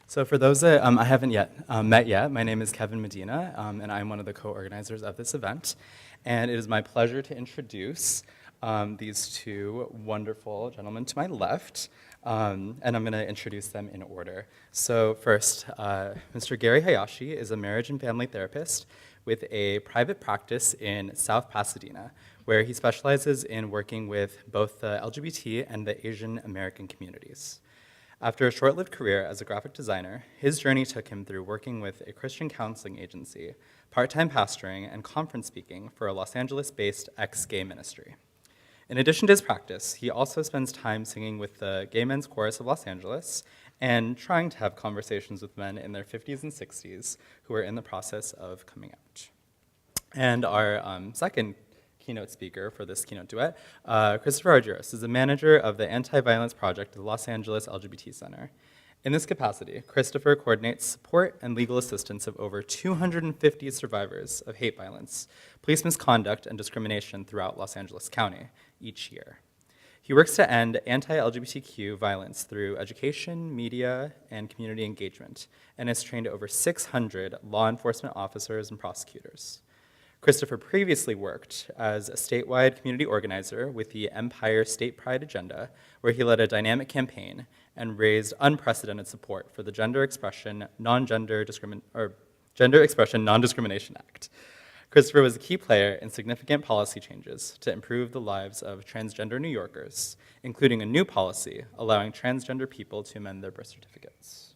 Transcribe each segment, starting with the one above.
So for those that I haven't met yet, my name is Kevin Medina, and I'm one of the co-organizers of this event. And it is my pleasure to introduce these two wonderful gentlemen to my left, and I'm going to introduce them in order. So first, Mr. Gary Hayashi is a marriage and family therapist with a private practice in South Pasadena, where he specializes in working with both the LGBT and the Asian American communities. After a short-lived career as a graphic designer, his journey took him through working with a Christian counseling agency, part-time pastoring, and conference speaking for a Los Angeles-based ex-gay ministry. In addition to his practice, he also spends time singing with the Gay Men's Chorus of Los Angeles and trying to have conversations with men in their 50s and 60s who are in the process of coming out. And our second keynote speaker for this keynote duet, Christopher Juris, is the manager of the Anti-Violence Project at the Los Angeles LGBT Center. In this capacity, Christopher coordinates support and legal assistance of over 250 survivors of hate violence, police misconduct, and discrimination throughout Los Angeles County each year. He works to end anti-LGBTQ violence through education, media, and community engagement, and has trained over 600 law enforcement officers and prosecutors. Christopher previously worked as a statewide community organizer with the Empire State Pride Agenda, where he led a dynamic campaign and raised unprecedented support for the Gender Expression Non-Discrimination Act. Christopher was a key player in significant policy changes to improve the lives of transgender New Yorkers, including a new policy allowing transgender people to amend their birth certificates.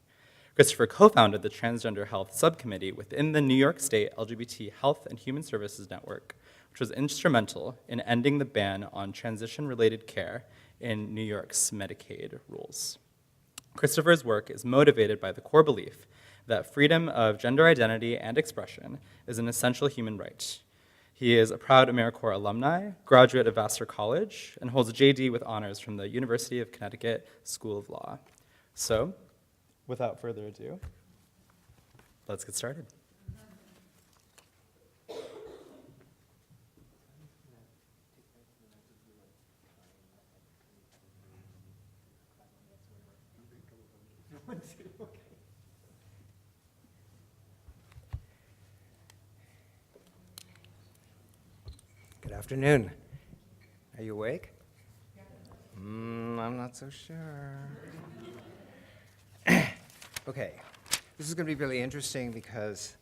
Christopher co-founded the Transgender Health Subcommittee within the New York State LGBT Health and Human Services Network, which was instrumental in ending the ban on transition-related care in New York's Medicaid rules. Christopher's work is motivated by the core belief that freedom of gender identity and expression is an essential human right. He is a proud AmeriCorps alumni, graduate of Vassar College, and holds a JD with honors from the University of Connecticut School of Law. So, without further ado, let's get started. Good afternoon. Are you awake? I'm not so sure. Okay, this is going to be really interesting because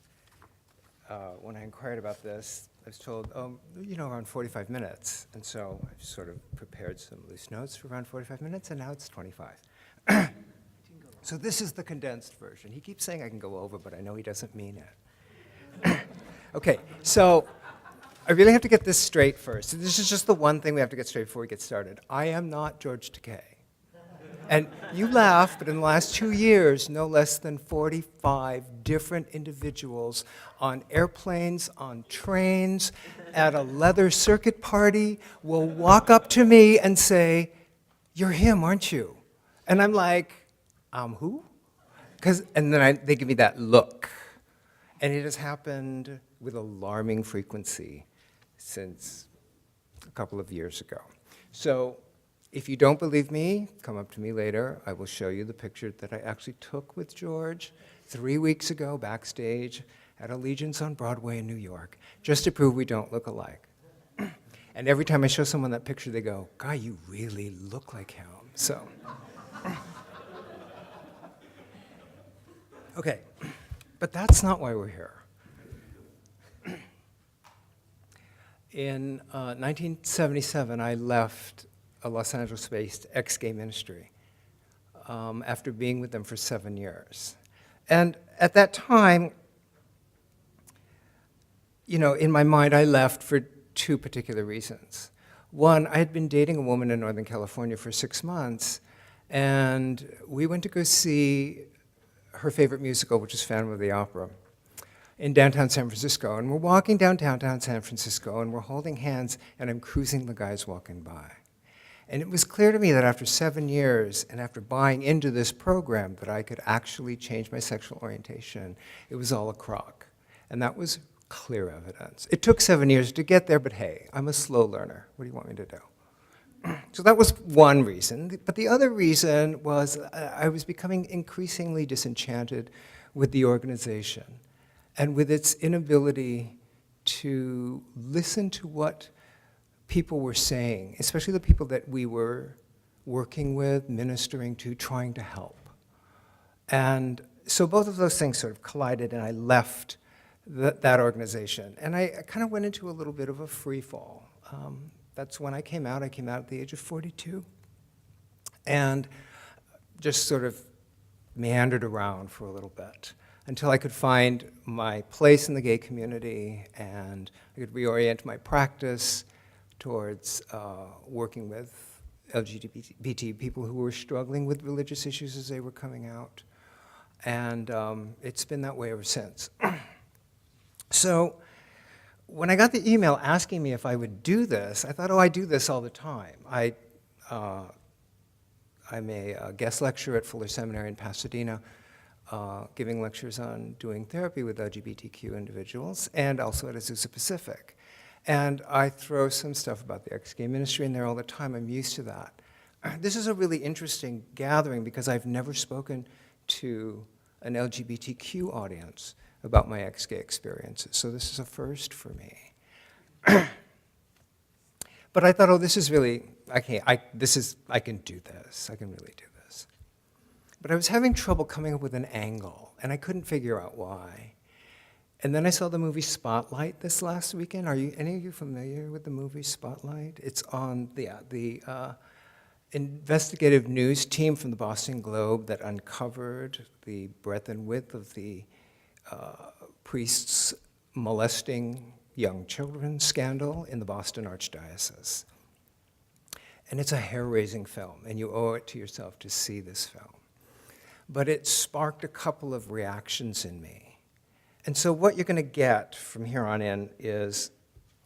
when I inquired about this, I was told, around 45 minutes. And so I sort of prepared some loose notes for around 45 minutes, and now it's 25. So this is the condensed version. He keeps saying I can go over, but I know he doesn't mean it. Okay, so I really have to get this straight first. This is just the one thing we have to get straight before we get started. I am not George Takei. And you laugh, but in the last 2 years, no less than 45 different individuals on airplanes, on trains, at a leather circuit party will walk up to me and say, "You're him, aren't you?" And I'm like, who? And then they give me that look. And it has happened with alarming frequency since a couple of years ago. So if you don't believe me, come up to me later. I will show you the picture that I actually took with George 3 weeks ago backstage at Allegiance on Broadway in New York, just to prove we don't look alike. And every time I show someone that picture, they go, "Guy, you really look like him." So, okay, but that's not why we're here. In 1977, I left a Los Angeles-based ex-gay ministry after being with them for 7 years. And at that time, in my mind, I left for two particular reasons. One, I had been dating a woman in Northern California for 6 months, and we went to go see her favorite musical, which is Phantom of the Opera, in downtown San Francisco. And we're walking down downtown San Francisco, and we're holding hands, and I'm cruising the guys walking by. And it was clear to me that after 7 years, and after buying into this program, that I could actually change my sexual orientation. It was all a crock. And that was clear evidence. It took 7 years to get there, but hey, I'm a slow learner. What do you want me to do? So that was one reason. But the other reason was I was becoming increasingly disenchanted with the organization and with its inability to listen to what people were saying, especially the people that we were working with, ministering to, trying to help. And so both of those things sort of collided, and I left that organization. And I kind of went into a little bit of a free fall. That's when I came out. I came out at the age of 42. And just sort of meandered around for a little bit until I could find my place in the gay community, and I could reorient my practice towards working with LGBT people who were struggling with religious issues as they were coming out. And it's been that way ever since. So when I got the email asking me if I would do this, I thought, oh, I do this all the time. I'm a guest lecturer at Fuller Seminary in Pasadena, giving lectures on doing therapy with LGBTQ individuals, and also at Azusa Pacific. And I throw some stuff about the ex-gay ministry in there all the time. I'm used to that. This is a really interesting gathering because I've never spoken to an LGBTQ audience about my ex-gay experiences. So this is a first for me. But I thought, oh, this is really, I can do this. I can really do this. But I was having trouble coming up with an angle, and I couldn't figure out why. And then I saw the movie Spotlight this last weekend. Are any of you familiar with the movie Spotlight? It's on the investigative news team from the Boston Globe that uncovered the breadth and width of the priests molesting young children scandal in the Boston Archdiocese. And it's a hair-raising film, and you owe it to yourself to see this film. But it sparked a couple of reactions in me. And so what you're going to get from here on in is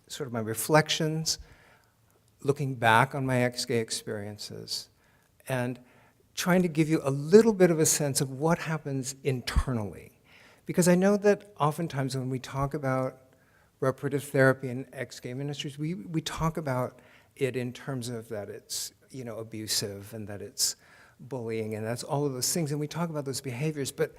sort of my reflections, looking back on my ex-gay experiences, and trying to give you a little bit of a sense of what happens internally. Because I know that oftentimes when we talk about reparative therapy and ex-gay ministries, we talk about it in terms of that it's, abusive and that it's bullying and that's all of those things, and we talk about those behaviors. But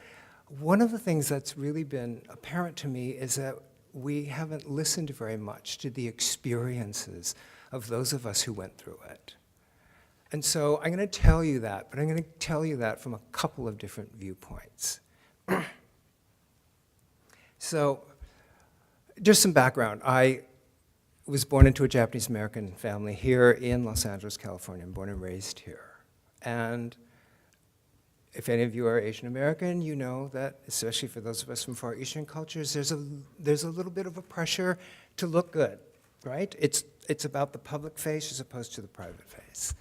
one of the things that's really been apparent to me is that we haven't listened very much to the experiences of those of us who went through it. And so I'm going to tell you that, but I'm going to tell you that from a couple of different viewpoints. So, just some background. I was born into a Japanese-American family here in Los Angeles, California. I'm born and raised here. And if any of you are Asian American, you know that, especially for those of us from Far Eastern cultures, there's a little bit of a pressure to look good, right? It's about the public face as opposed to the private face.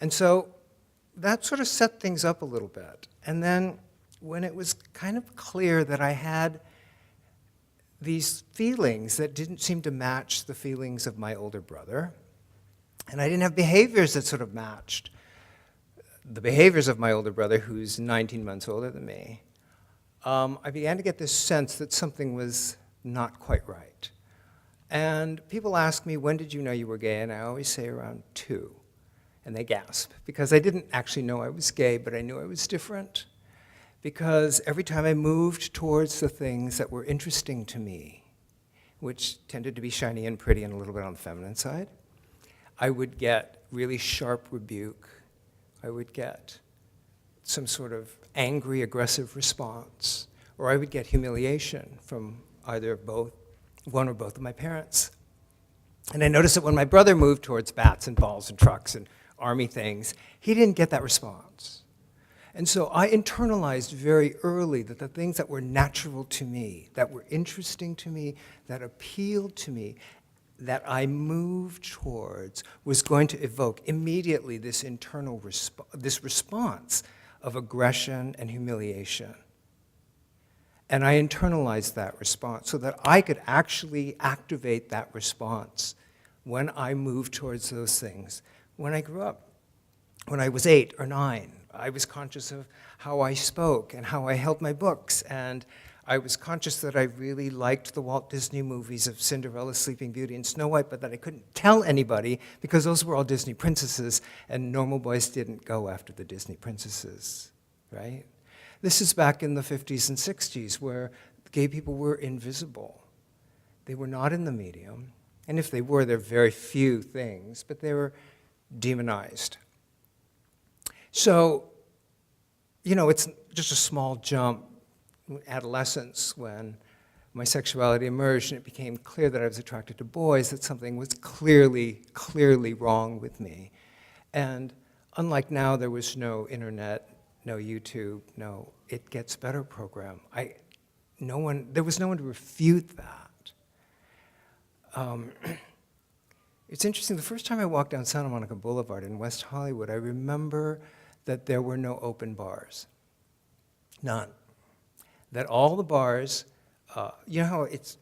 And so that sort of set things up a little bit. And then when it was kind of clear that I had these feelings that didn't seem to match the feelings of my older brother, and I didn't have behaviors that sort of matched the behaviors of my older brother, who's 19 months older than me, I began to get this sense that something was not quite right. And people ask me, when did you know you were gay? And I always say around 2. And they gasp, because I didn't actually know I was gay, but I knew I was different. Because every time I moved towards the things that were interesting to me, which tended to be shiny and pretty and a little bit on the feminine side, I would get really sharp rebuke. I would get some sort of angry, aggressive response, or I would get humiliation from either one or both of my parents. And I noticed that when my brother moved towards bats and balls and trucks and army things, he didn't get that response. And so I internalized very early that the things that were natural to me, that were interesting to me, that appealed to me, that I moved towards was going to evoke immediately this internal response of aggression and humiliation. And I internalized that response so that I could actually activate that response when I moved towards those things. When I grew up, when I was 8 or 9, I was conscious of how I spoke and how I held my books, and I was conscious that I really liked the Walt Disney movies of Cinderella, Sleeping Beauty, and Snow White, but that I couldn't tell anybody because those were all Disney princesses, and normal boys didn't go after the Disney princesses, right? This is back in the 50s and 60s where gay people were invisible. They were not in the medium, and if they were, there are very few things, but they were demonized. So, you know, it's just a small jump, adolescence, when my sexuality emerged and it became clear that I was attracted to boys, that something was clearly wrong with me. And unlike now, there was no internet, no YouTube, no It Gets Better program. There was no one to refute that. It's interesting, the first time I walked down Santa Monica Boulevard in West Hollywood, I remember that there were no open bars. None. That all the bars, you know how it's,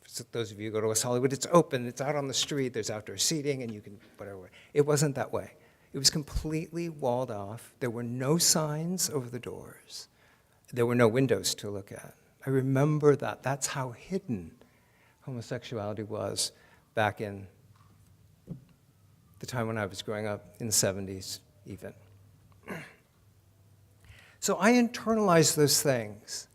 for those of you who go to West Hollywood, it's open, it's out on the street, there's outdoor seating, and you can, whatever. It wasn't that way. It was completely walled off. There were no signs over the doors. There were no windows to look at. I remember that. That's how hidden homosexuality was back in the time when I was growing up, in the 70s even. So I internalized those things.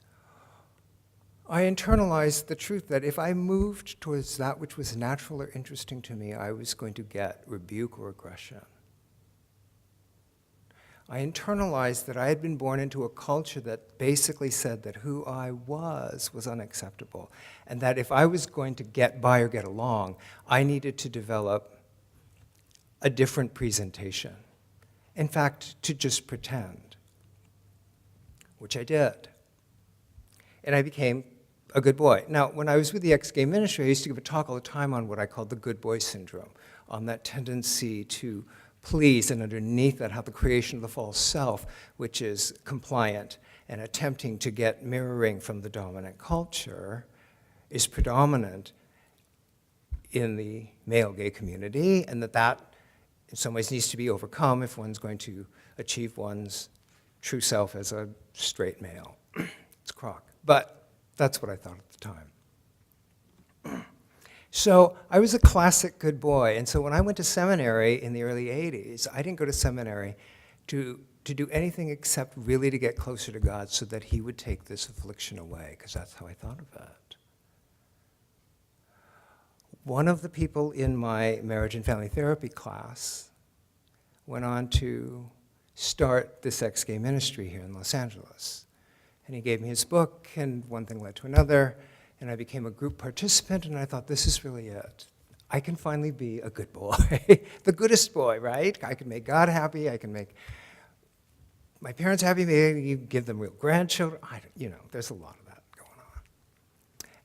I internalized the truth that if I moved towards that which was natural or interesting to me, I was going to get rebuke or aggression. I internalized that I had been born into a culture that basically said that who I was unacceptable, and that if I was going to get by or get along, I needed to develop a different presentation. In fact, to just pretend, which I did. And I became a good boy. Now, when I was with the ex-gay ministry, I used to give a talk all the time on what I called the good boy syndrome, on that tendency to please, and underneath that, how the creation of the false self, which is compliant and attempting to get mirroring from the dominant culture, is predominant in the male gay community, and that in some ways needs to be overcome if one's going to achieve one's true self as a straight male. It's crock. But that's what I thought at the time. So I was a classic good boy, and so when I went to seminary in the early 80s, I didn't go to seminary to do anything except really to get closer to God so that he would take this affliction away, because that's how I thought of it. One of the people in my marriage and family therapy class went on to start this ex-gay ministry here in Los Angeles. And he gave me his book, and one thing led to another, and I became a group participant, and I thought, this is really it. I can finally be a good boy, the goodest boy, right? I can make God happy, I can make my parents happy, maybe give them real grandchildren. There's a lot of that going on.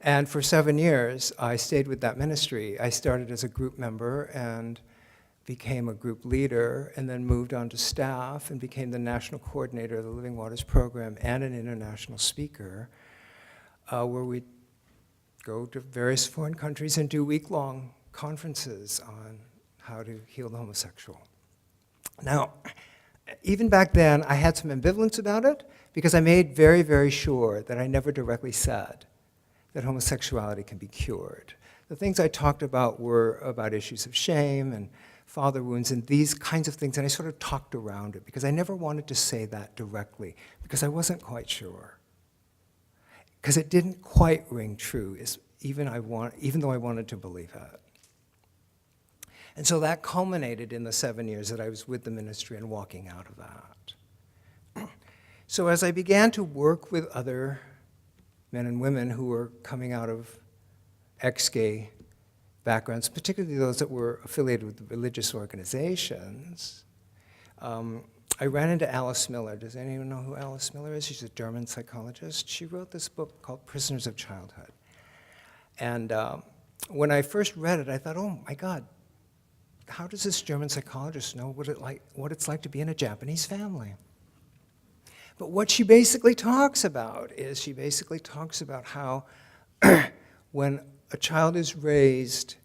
And for 7 years, I stayed with that ministry. I started as a group member and became a group leader, and then moved on to staff and became the national coordinator of the Living Waters program and an international speaker, where we go to various foreign countries and do week-long conferences on how to heal the homosexual. Now, even back then, I had some ambivalence about it because I made very, very sure that I never directly said that homosexuality can be cured. The things I talked about were about issues of shame and father wounds and these kinds of things, and I sort of talked around it because I never wanted to say that directly because I wasn't quite sure. Because it didn't quite ring true, even though I wanted to believe it. And so that culminated in the 7 years that I was with the ministry and walking out of that. So as I began to work with other men and women who were coming out of ex-gay backgrounds, particularly those that were affiliated with religious organizations, I ran into Alice Miller. Does anyone know who Alice Miller is? She's a German psychologist. She wrote this book called Prisoners of Childhood. And when I first read it, I thought, oh my God, how does this German psychologist know what it's like to be in a Japanese family? But what she basically talks about is how when a child is raised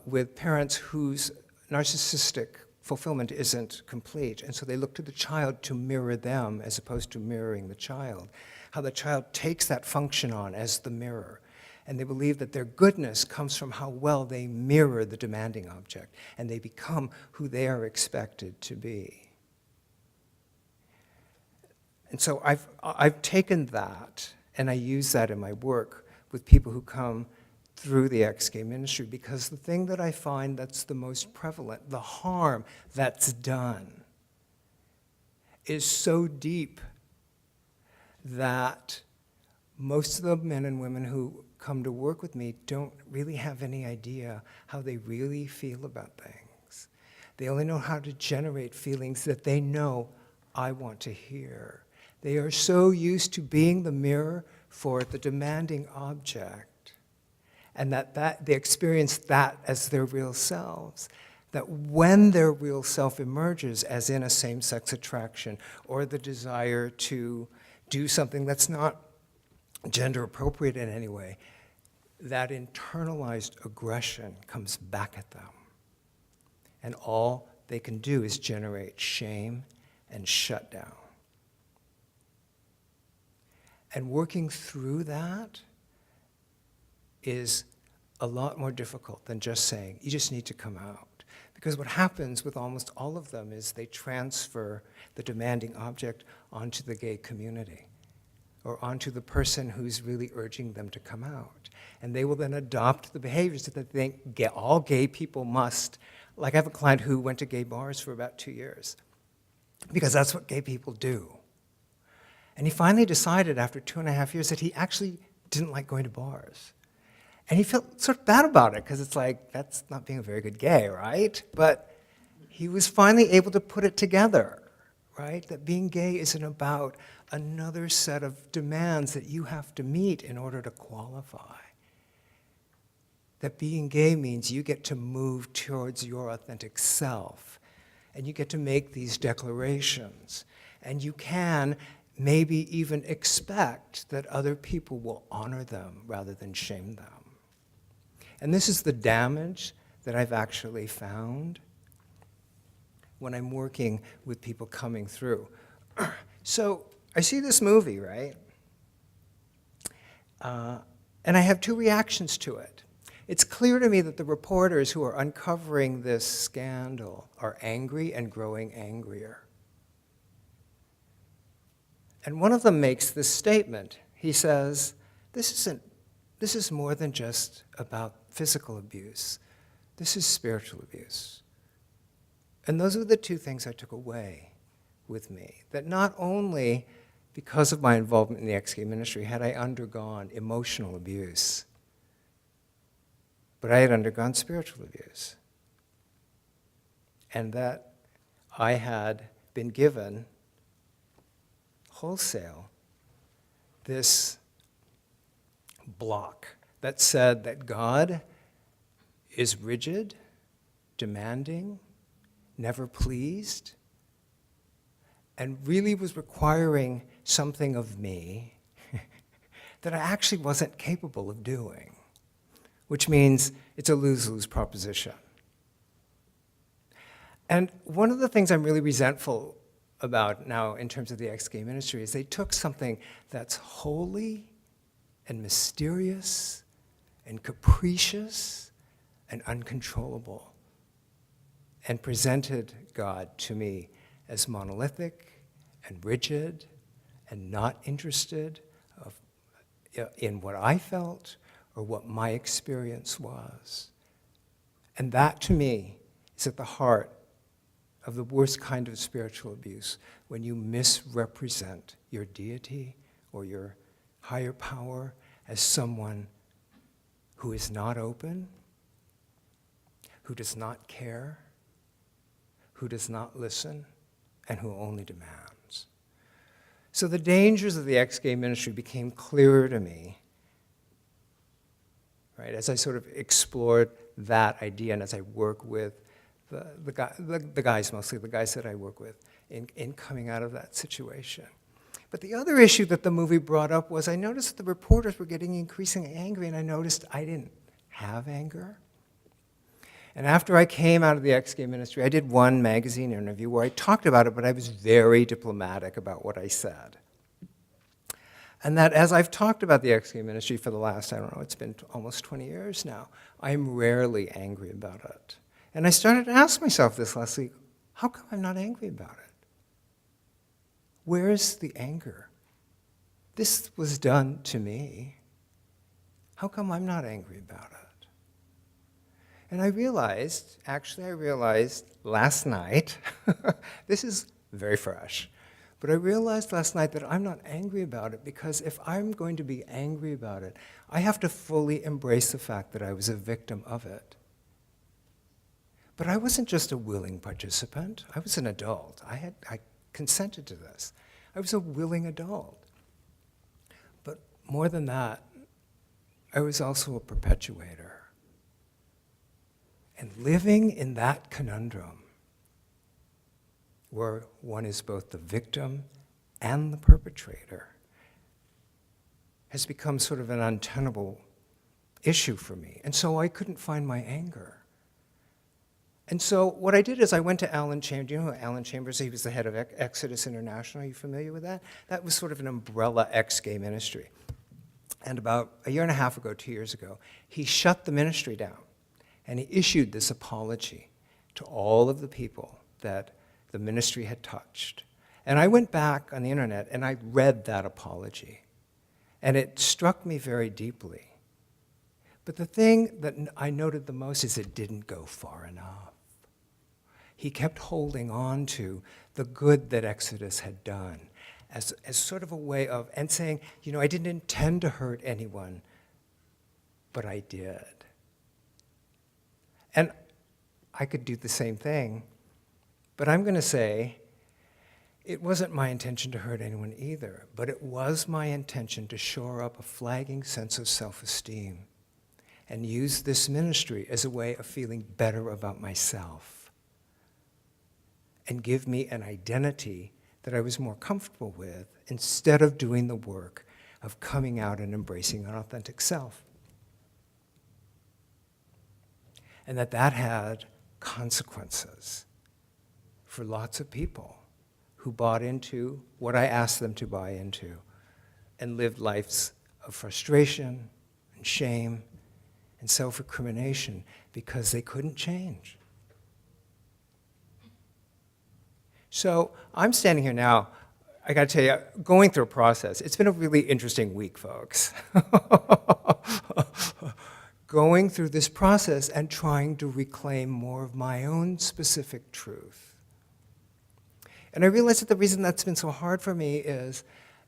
with parents whose narcissistic fulfillment isn't complete. And so they look to the child to mirror them as opposed to mirroring the child. How the child takes that function on as the mirror. And they believe that their goodness comes from how well they mirror the demanding object, and they become who they are expected to be. And so I've taken that, and I use that in my work with people who come through the ex-gay ministry, because the thing that I find that's the most prevalent, the harm that's done, is so deep that most of the men and women who come to work with me don't really have any idea how they really feel about things. They only know how to generate feelings that they know I want to hear. They are so used to being the mirror for the demanding object, and that they experience that as their real selves, that when their real self emerges, as in a same-sex attraction or the desire to do something that's not gender appropriate in any way, that internalized aggression comes back at them. And all they can do is generate shame and shut down. And working through that is a lot more difficult than just saying, you just need to come out. Because what happens with almost all of them is they transfer the demanding object onto the gay community, or onto the person who's really urging them to come out. And they will then adopt the behaviors that they think all gay people must. Like I have a client who went to gay bars for about 2 years, because that's what gay people do. And he finally decided after 2.5 years that he actually didn't like going to bars. And he felt sort of bad about it, because it's like, that's not being a very good gay, right? But he was finally able to put it together, right? That being gay isn't about another set of demands that you have to meet in order to qualify. That being gay means you get to move towards your authentic self, and you get to make these declarations, and you can maybe even expect that other people will honor them rather than shame them. And this is the damage that I've actually found when I'm working with people coming through. So I see this movie, right? And I have two reactions to it. It's clear to me that the reporters who are uncovering this scandal are angry and growing angrier. And one of them makes this statement. He says, this is more than just about physical abuse. This is spiritual abuse. And those are the two things I took away with me. That not only because of my involvement in the ex-gay ministry had I undergone emotional abuse, but I had undergone spiritual abuse. And that I had been given wholesale this block that said that God is rigid, demanding, never pleased, and really was requiring something of me that I actually wasn't capable of doing, which means it's a lose-lose proposition. And one of the things I'm really resentful about now in terms of the ex-gay ministry is they took something that's holy and mysterious and capricious and uncontrollable and presented God to me as monolithic and rigid and not interested in what I felt or what my experience was. And that, to me, is at the heart of the worst kind of spiritual abuse, when you misrepresent your deity or your higher power as someone who is not open, who does not care, who does not listen, and who only demands. So the dangers of the ex-gay ministry became clearer to me, right, as I sort of explored that idea and as I work with the guys, mostly the guys that I work with, in coming out of that situation. But the other issue that the movie brought up was I noticed the reporters were getting increasingly angry, and I noticed I didn't have anger. And after I came out of the ex-gay ministry, I did one magazine interview where I talked about it, but I was very diplomatic about what I said. And that as I've talked about the ex-gay ministry for the last, I don't know, it's been almost 20 years now, I'm rarely angry about it. And I started to ask myself this last week, how come I'm not angry about it? Where's the anger? This was done to me. How come I'm not angry about it? And I realized last night, this is very fresh, but I realized last night that I'm not angry about it because if I'm going to be angry about it, I have to fully embrace the fact that I was a victim of it. But I wasn't just a willing participant. I was an adult. I consented to this. I was a willing adult. But more than that, I was also a perpetuator. And living in that conundrum, where one is both the victim and the perpetrator, has become sort of an untenable issue for me. And so I couldn't find my anger. And so what I did is I went to Alan Chambers. Do you know who Alan Chambers is? He was the head of Exodus International. Are you familiar with that? That was sort of an umbrella ex-gay ministry. And about a year and a half ago, 2 years ago, he shut the ministry down. And he issued this apology to all of the people that the ministry had touched. And I went back on the internet and I read that apology. And it struck me very deeply. But the thing that I noted the most is it didn't go far enough. He kept holding on to the good that Exodus had done as sort of a way of, and saying, you know, I didn't intend to hurt anyone, but I did. And I could do the same thing, but I'm going to say it wasn't my intention to hurt anyone either, but it was my intention to shore up a flagging sense of self-esteem and use this ministry as a way of feeling better about myself and give me an identity that I was more comfortable with instead of doing the work of coming out and embracing an authentic self. And that had consequences for lots of people who bought into what I asked them to buy into and lived lives of frustration and shame and self-recrimination because they couldn't change. So I'm standing here now, I gotta tell you, going through a process. It's been a really interesting week, folks. Going through this process and trying to reclaim more of my own specific truth. And I realized that the reason that's been so hard for me is,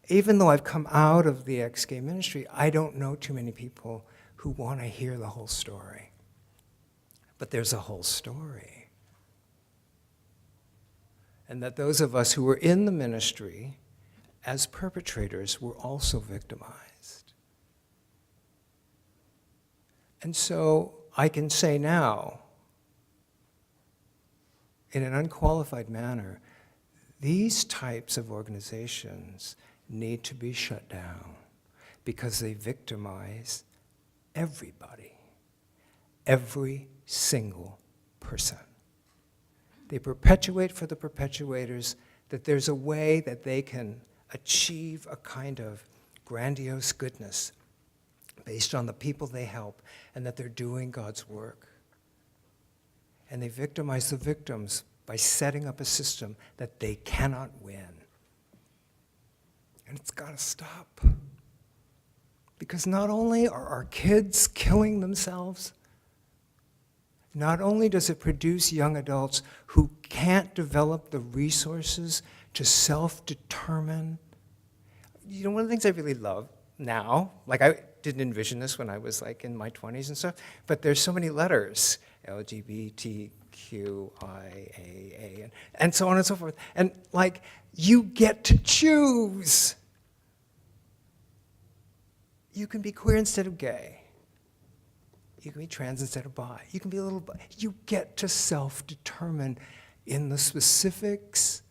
even though I've come out of the ex-gay ministry, I don't know too many people who want to hear the whole story. But there's a whole story. And that those of us who were in the ministry as perpetrators were also victimized. And so I can say now, in an unqualified manner, these types of organizations need to be shut down because they victimize everybody, every single person. They perpetuate for the perpetuators that there's a way that they can achieve a kind of grandiose goodness based on the people they help and that they're doing God's work. And they victimize the victims by setting up a system that they cannot win. And it's got to stop. Because not only are our kids killing themselves, not only does it produce young adults who can't develop the resources to self-determine. You know, one of the things I really love now, like I didn't envision this when I was like in my 20s and stuff, but there's so many letters, LGBTQIAA, and so on and so forth. And like, you get to choose. You can be queer instead of gay. You can be trans instead of bi. You can be a little bi. You get to self-determine in the specifics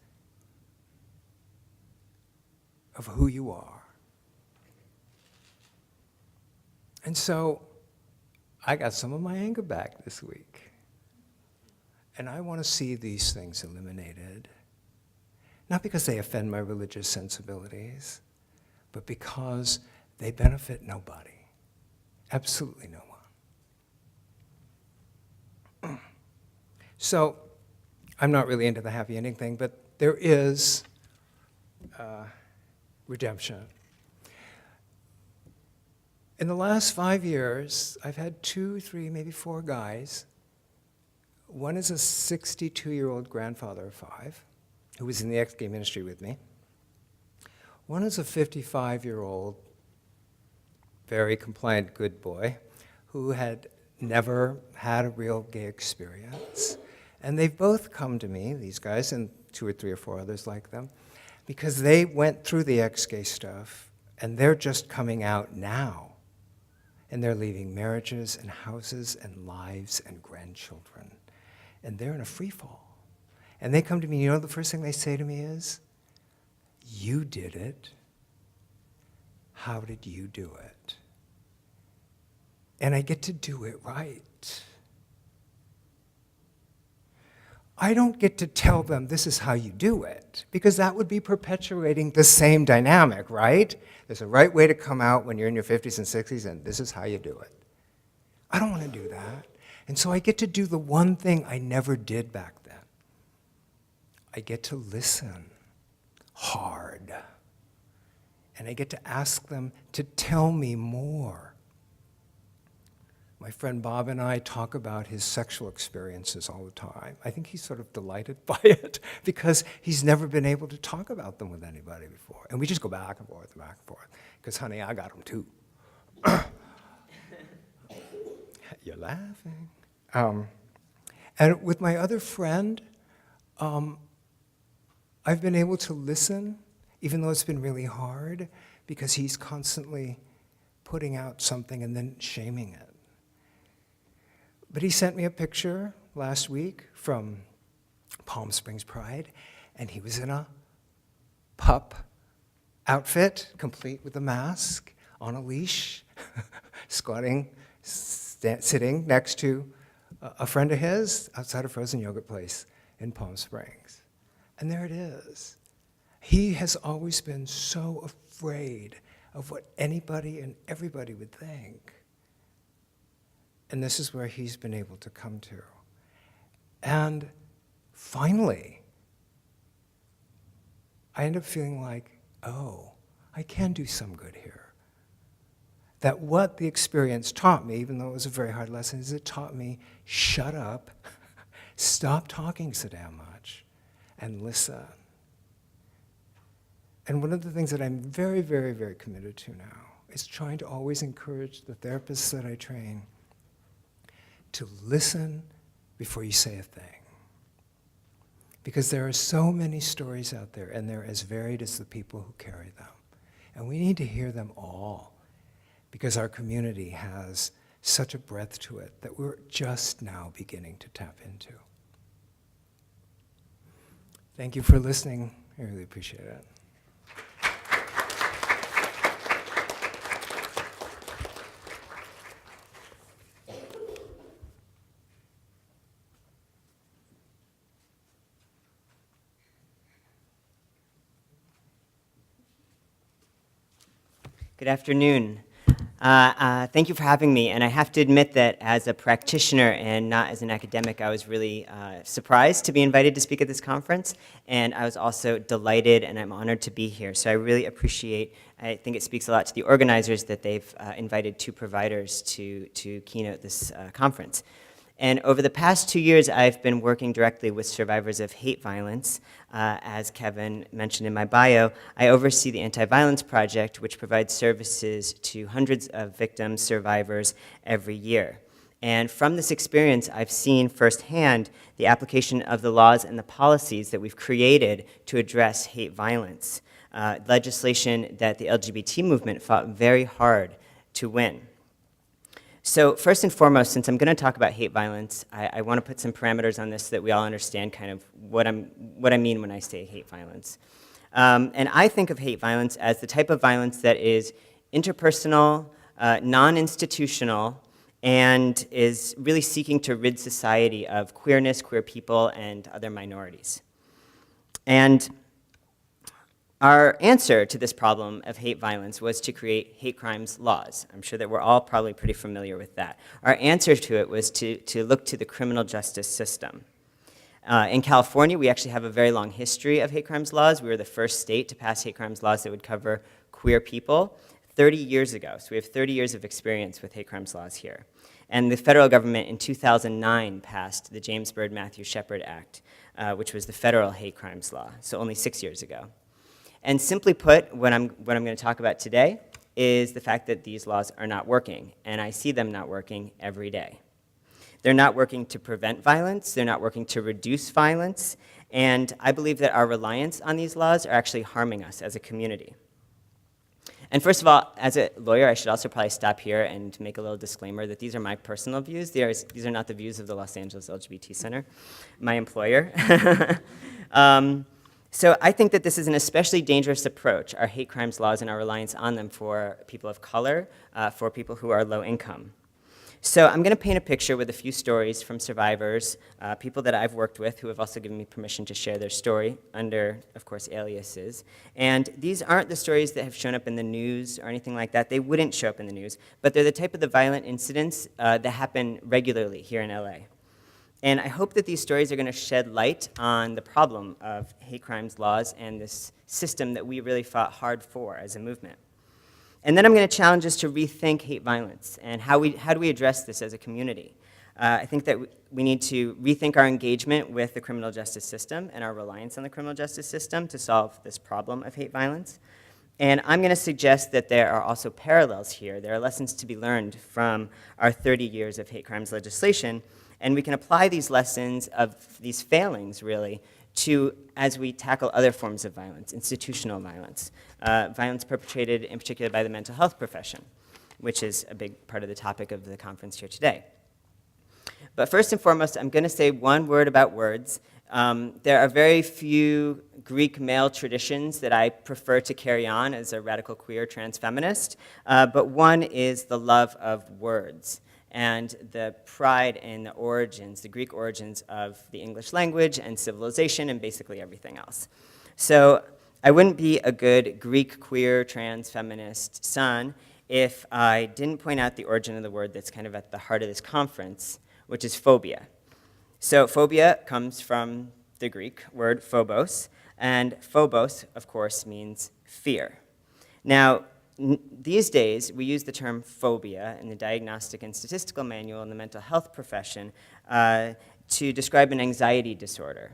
of who you are. And so I got some of my anger back this week. And I want to see these things eliminated, not because they offend my religious sensibilities, but because they benefit nobody, absolutely no one. So I'm not really into the happy ending thing, but there is redemption. In the last 5 years, I've had 2, 3, maybe 4 guys. One is a 62-year-old grandfather of 5 who was in the ex-gay ministry with me. One is a 55-year-old, very compliant good boy who had never had a real gay experience. And they've both come to me, these guys, and 2 or 3 or 4 others like them, because they went through the ex-gay stuff, and they're just coming out now. And they're leaving marriages and houses and lives and grandchildren. And they're in a free fall. And they come to me, you know, the first thing they say to me is, "You did it. How did you do it?" And I get to do it right. I don't get to tell them this is how you do it, because that would be perpetuating the same dynamic, right? There's a right way to come out when you're in your 50s and 60s, and this is how you do it. I don't want to do that. And so I get to do the one thing I never did back then. I get to listen hard. And I get to ask them to tell me more. My friend Bob and I talk about his sexual experiences all the time. I think he's sort of delighted by it because he's never been able to talk about them with anybody before. And we just go back and forth, because, honey, I got them too. You're laughing. And with my other friend, I've been able to listen, even though it's been really hard, because he's constantly putting out something and then shaming it. But he sent me a picture last week from Palm Springs Pride, and he was in a pup outfit, complete with a mask, on a leash, squatting, sitting next to a friend of his outside a frozen yogurt place in Palm Springs. And there it is. He has always been so afraid of what anybody and everybody would think. And this is where he's been able to come to. And finally, I end up feeling like, oh, I can do some good here. That what the experience taught me, even though it was a very hard lesson, is it taught me, shut up, stop talking so damn much, and listen. And one of the things that I'm very, very, very committed to now is trying to always encourage the therapists that I train to listen before you say a thing. Because there are so many stories out there, and they're as varied as the people who carry them. And we need to hear them all, because our community has such a breadth to it that we're just now beginning to tap into. Thank you for listening. I really appreciate it. Good afternoon. Thank you for having me. And I have to admit that as a practitioner and not as an academic, I was really surprised to be invited to speak at this conference. And I was also delighted, and I'm honored to be here. So I really appreciate, I think it speaks a lot to the organizers that they've invited 2 providers to keynote this conference. And over the past 2 years, I've been working directly with survivors of hate violence. As Kevin mentioned in my bio, I oversee the Anti-Violence Project, which provides services to hundreds of victims, survivors, every year. And from this experience, I've seen firsthand the application of the laws and the policies that we've created to address hate violence, legislation that the LGBT movement fought very hard to win. So first and foremost, since I'm going to talk about hate violence, I want to put some parameters on this so that we all understand kind of what I mean when I say hate violence. And I think of hate violence as the type of violence that is interpersonal, non-institutional, and is really seeking to rid society of queerness, queer people, and other minorities. And our answer to this problem of hate violence was to create hate crimes laws. I'm sure that we're all probably pretty familiar with that. Our answer to it was to look to the criminal justice system. In California, we actually have a very long history of hate crimes laws. We were the first state to pass hate crimes laws that would cover queer people 30 years ago. So we have 30 years of experience with hate crimes laws here. And the federal government in 2009 passed the James Byrd Matthew Shepard Act, which was the federal hate crimes law, so only 6 years ago. And simply put, what I'm going to talk about today is the fact that these laws are not working, and I see them not working every day. They're not working to prevent violence, they're not working to reduce violence, and I believe that our reliance on these laws are actually harming us as a community. And first of all, as a lawyer, I should also probably stop here and make a little disclaimer that these are my personal views. These are not the views of the Los Angeles LGBT Center, my employer. So I think that this is an especially dangerous approach, our hate crimes laws and our reliance on them for people of color, for people who are low income. So I'm going to paint a picture with a few stories from survivors, people that I've worked with who have also given me permission to share their story under, of course, aliases. And these aren't the stories that have shown up in the news or anything like that. They wouldn't show up in the news, but they're the type of the violent incidents that happen regularly here in LA. And I hope that these stories are going to shed light on the problem of hate crimes laws and this system that we really fought hard for as a movement. And then I'm going to challenge us to rethink hate violence and how do we address this as a community. I think that we need to rethink our engagement with the criminal justice system and our reliance on the criminal justice system to solve this problem of hate violence. And I'm going to suggest that there are also parallels here. There are lessons to be learned from our 30 years of hate crimes legislation, and we can apply these lessons of these failings, really, as we tackle other forms of violence, institutional violence, violence perpetrated in particular by the mental health profession, which is a big part of the topic of the conference here today. But first and foremost, I'm going to say one word about words. There are very few Greek male traditions that I prefer to carry on as a radical queer trans feminist, but one is the love of words and the pride in the origins, the Greek origins of the English language and civilization and basically everything else. So I wouldn't be a good Greek queer trans feminist son if I didn't point out the origin of the word that's kind of at the heart of this conference, which is phobia. So phobia comes from the Greek word phobos, and phobos, of course, means fear. Now, these days, we use the term phobia in the Diagnostic and Statistical Manual in the mental health profession to describe an anxiety disorder.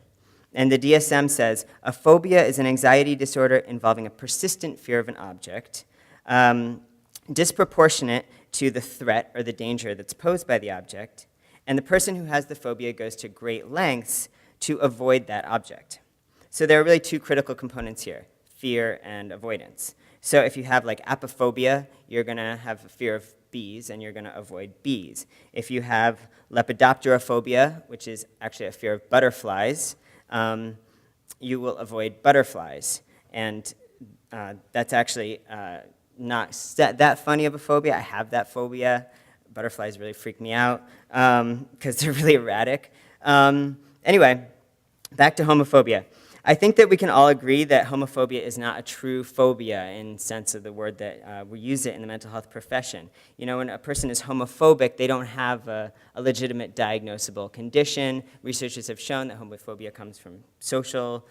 And the DSM says, a phobia is an anxiety disorder involving a persistent fear of an object, disproportionate to the threat or the danger that's posed by the object, and the person who has the phobia goes to great lengths to avoid that object. So there are really two critical components here, fear and avoidance. So if you have like apophobia, you're going to have a fear of bees, and you're going to avoid bees. If you have lepidopterophobia, which is actually a fear of butterflies, you will avoid butterflies. And that's actually not that funny of a phobia. I have that phobia. Butterflies really freak me out because they're really erratic. Anyway, back to homophobia. I think that we can all agree that homophobia is not a true phobia in the sense of the word that we use it in the mental health profession. You know, when a person is homophobic, they don't have a legitimate diagnosable condition. Researchers have shown that homophobia comes from social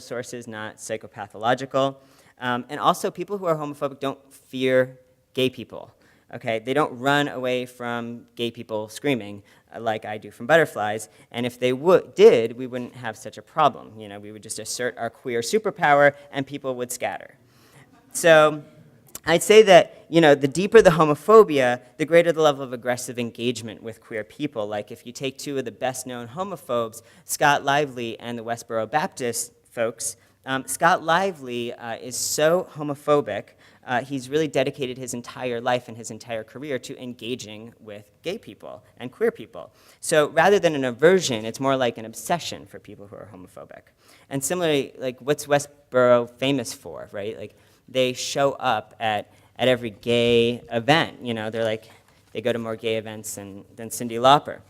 sources, not psychopathological. And also, people who are homophobic don't fear gay people. Okay, they don't run away from gay people screaming like I do from butterflies, and if they did, we wouldn't have such a problem. You know, we would just assert our queer superpower, and people would scatter. So I'd say that, you know, the deeper the homophobia, the greater the level of aggressive engagement with queer people. Like if you take two of the best-known homophobes, Scott Lively and the Westboro Baptist folks, Scott Lively is so homophobic. He's really dedicated his entire life and his entire career to engaging with gay people and queer people. So rather than an aversion, it's more like an obsession for people who are homophobic. And similarly, like what's Westboro famous for, right? Like they show up at every gay event. You know, they're like They go to more gay events than Cyndi Lauper.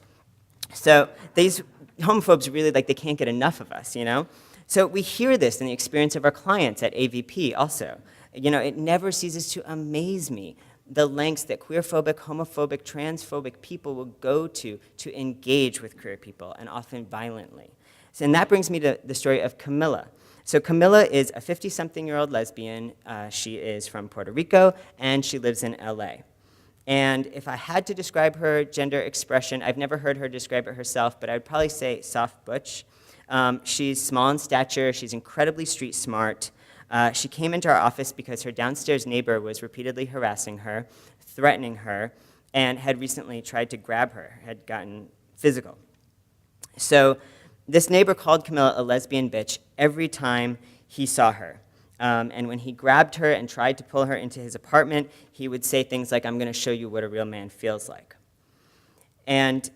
So these homophobes really, like, they can't get enough of us, you know? So we hear this in the experience of our clients at AVP also. You know, it never ceases to amaze me the lengths that queerphobic, homophobic, transphobic people will go to engage with queer people, and often violently. So, and that brings me to the story of Camilla. So Camilla is a 50-something-year-old lesbian. She is from Puerto Rico, and she lives in LA. And if I had to describe her gender expression, I've never heard her describe it herself, but I would probably say soft butch. She's small in stature. She's incredibly street smart. She came into our office because her downstairs neighbor was repeatedly harassing her, threatening her, and had recently tried to grab her, had gotten physical. So this neighbor called Camilla a lesbian bitch every time he saw her. And when he grabbed her and tried to pull her into his apartment, he would say things like, "I'm going to show you what a real man feels like." And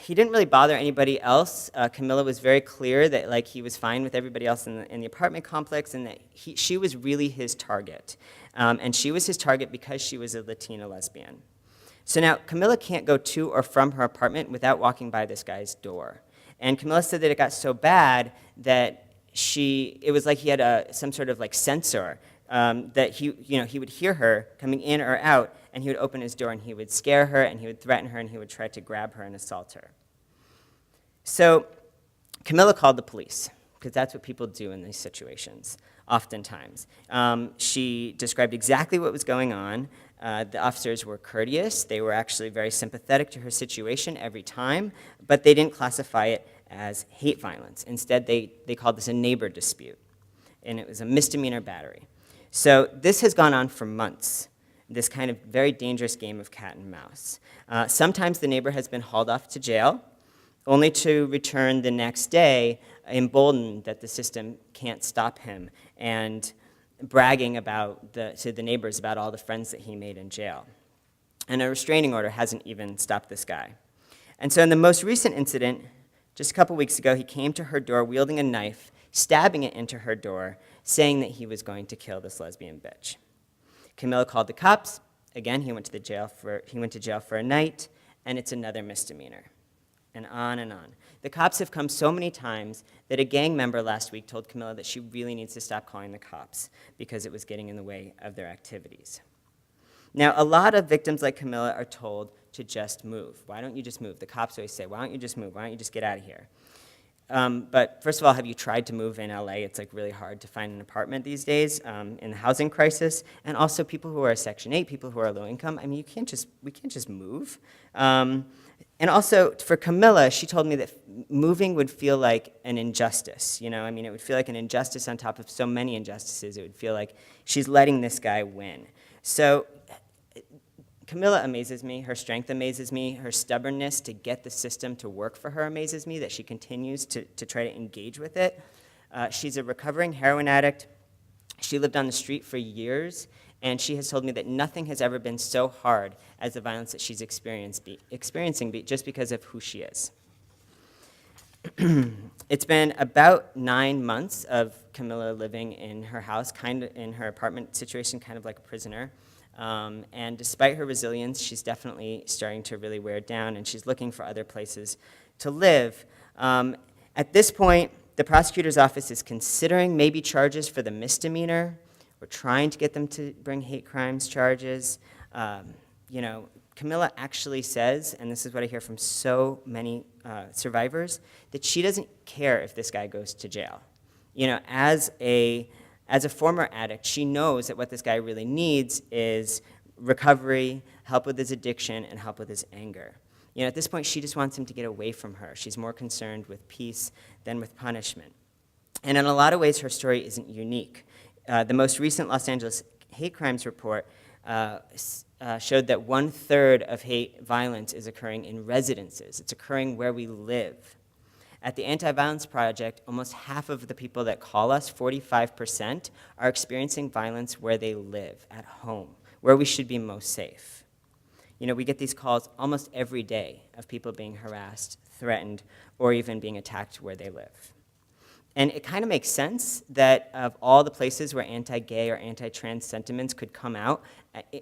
he didn't really bother anybody else. Camilla was very clear that, like, he was fine with everybody else in the apartment complex, and that she was really his target. And she was his target because she was a Latina lesbian. So now Camilla can't go to or from her apartment without walking by this guy's door. And Camilla said that it got so bad that it was like he had some sort of like sensor that he would hear her coming in or out, and he would open his door and he would scare her and he would threaten her and he would try to grab her and assault her. So Camilla called the police, because that's what people do in these situations, oftentimes. She described exactly what was going on. The officers were courteous. They were actually very sympathetic to her situation every time, but they didn't classify it as hate violence. Instead, they called this a neighbor dispute, and it was a misdemeanor battery. So this has gone on for months, this kind of very dangerous game of cat and mouse. Sometimes the neighbor has been hauled off to jail, only to return the next day emboldened that the system can't stop him, and bragging to the neighbors about all the friends that he made in jail. And a restraining order hasn't even stopped this guy. And so in the most recent incident, just a couple weeks ago, he came to her door wielding a knife, stabbing it into her door, saying that he was going to kill this lesbian bitch. Camilla called the cops. Again, he went to jail for a night, and it's another misdemeanor. And on and on. The cops have come so many times that a gang member last week told Camilla that she really needs to stop calling the cops because it was getting in the way of their activities. Now, a lot of victims like Camilla are told to just move. Why don't you just move? The cops always say, why don't you just move? Why don't you just get out of here? But first of all, have you tried to move in LA? It's like really hard to find an apartment these days in the housing crisis. And also people who are Section 8, people who are low income, I mean, we can't just move. And also, for Camilla, she told me that moving would feel like an injustice. You know, I mean, it would feel like an injustice on top of so many injustices. It would feel like she's letting this guy win. So Camilla amazes me. Her strength amazes me. Her stubbornness to get the system to work for her amazes me, that she continues to try to engage with it. She's a recovering heroin addict. She lived on the street for years, and she has told me that nothing has ever been so hard as the violence that she's experiencing just because of who she is. It's been about 9 months of Camilla living in her house, kind of in her apartment situation, kind of like a prisoner. And despite her resilience, she's definitely starting to really wear down, and she's looking for other places to live. At this point, the prosecutor's office is considering maybe charges for the misdemeanor. We're trying to get them to bring hate crimes charges. Camilla actually says, and this is what I hear from so many survivors, that she doesn't care if this guy goes to jail. You know, as a former addict, she knows that what this guy really needs is recovery, help with his addiction, and help with his anger. You know, at this point, she just wants him to get away from her. She's more concerned with peace than with punishment. And in a lot of ways, her story isn't unique. The most recent Los Angeles hate crimes report showed that 1/3 of hate violence is occurring in residences. It's occurring where we live. At the Anti-Violence Project, almost half of the people that call us, 45%, are experiencing violence where they live, at home, where we should be most safe. You know, we get these calls almost every day of people being harassed, threatened, or even being attacked where they live. And it kind of makes sense that of all the places where anti-gay or anti-trans sentiments could come out,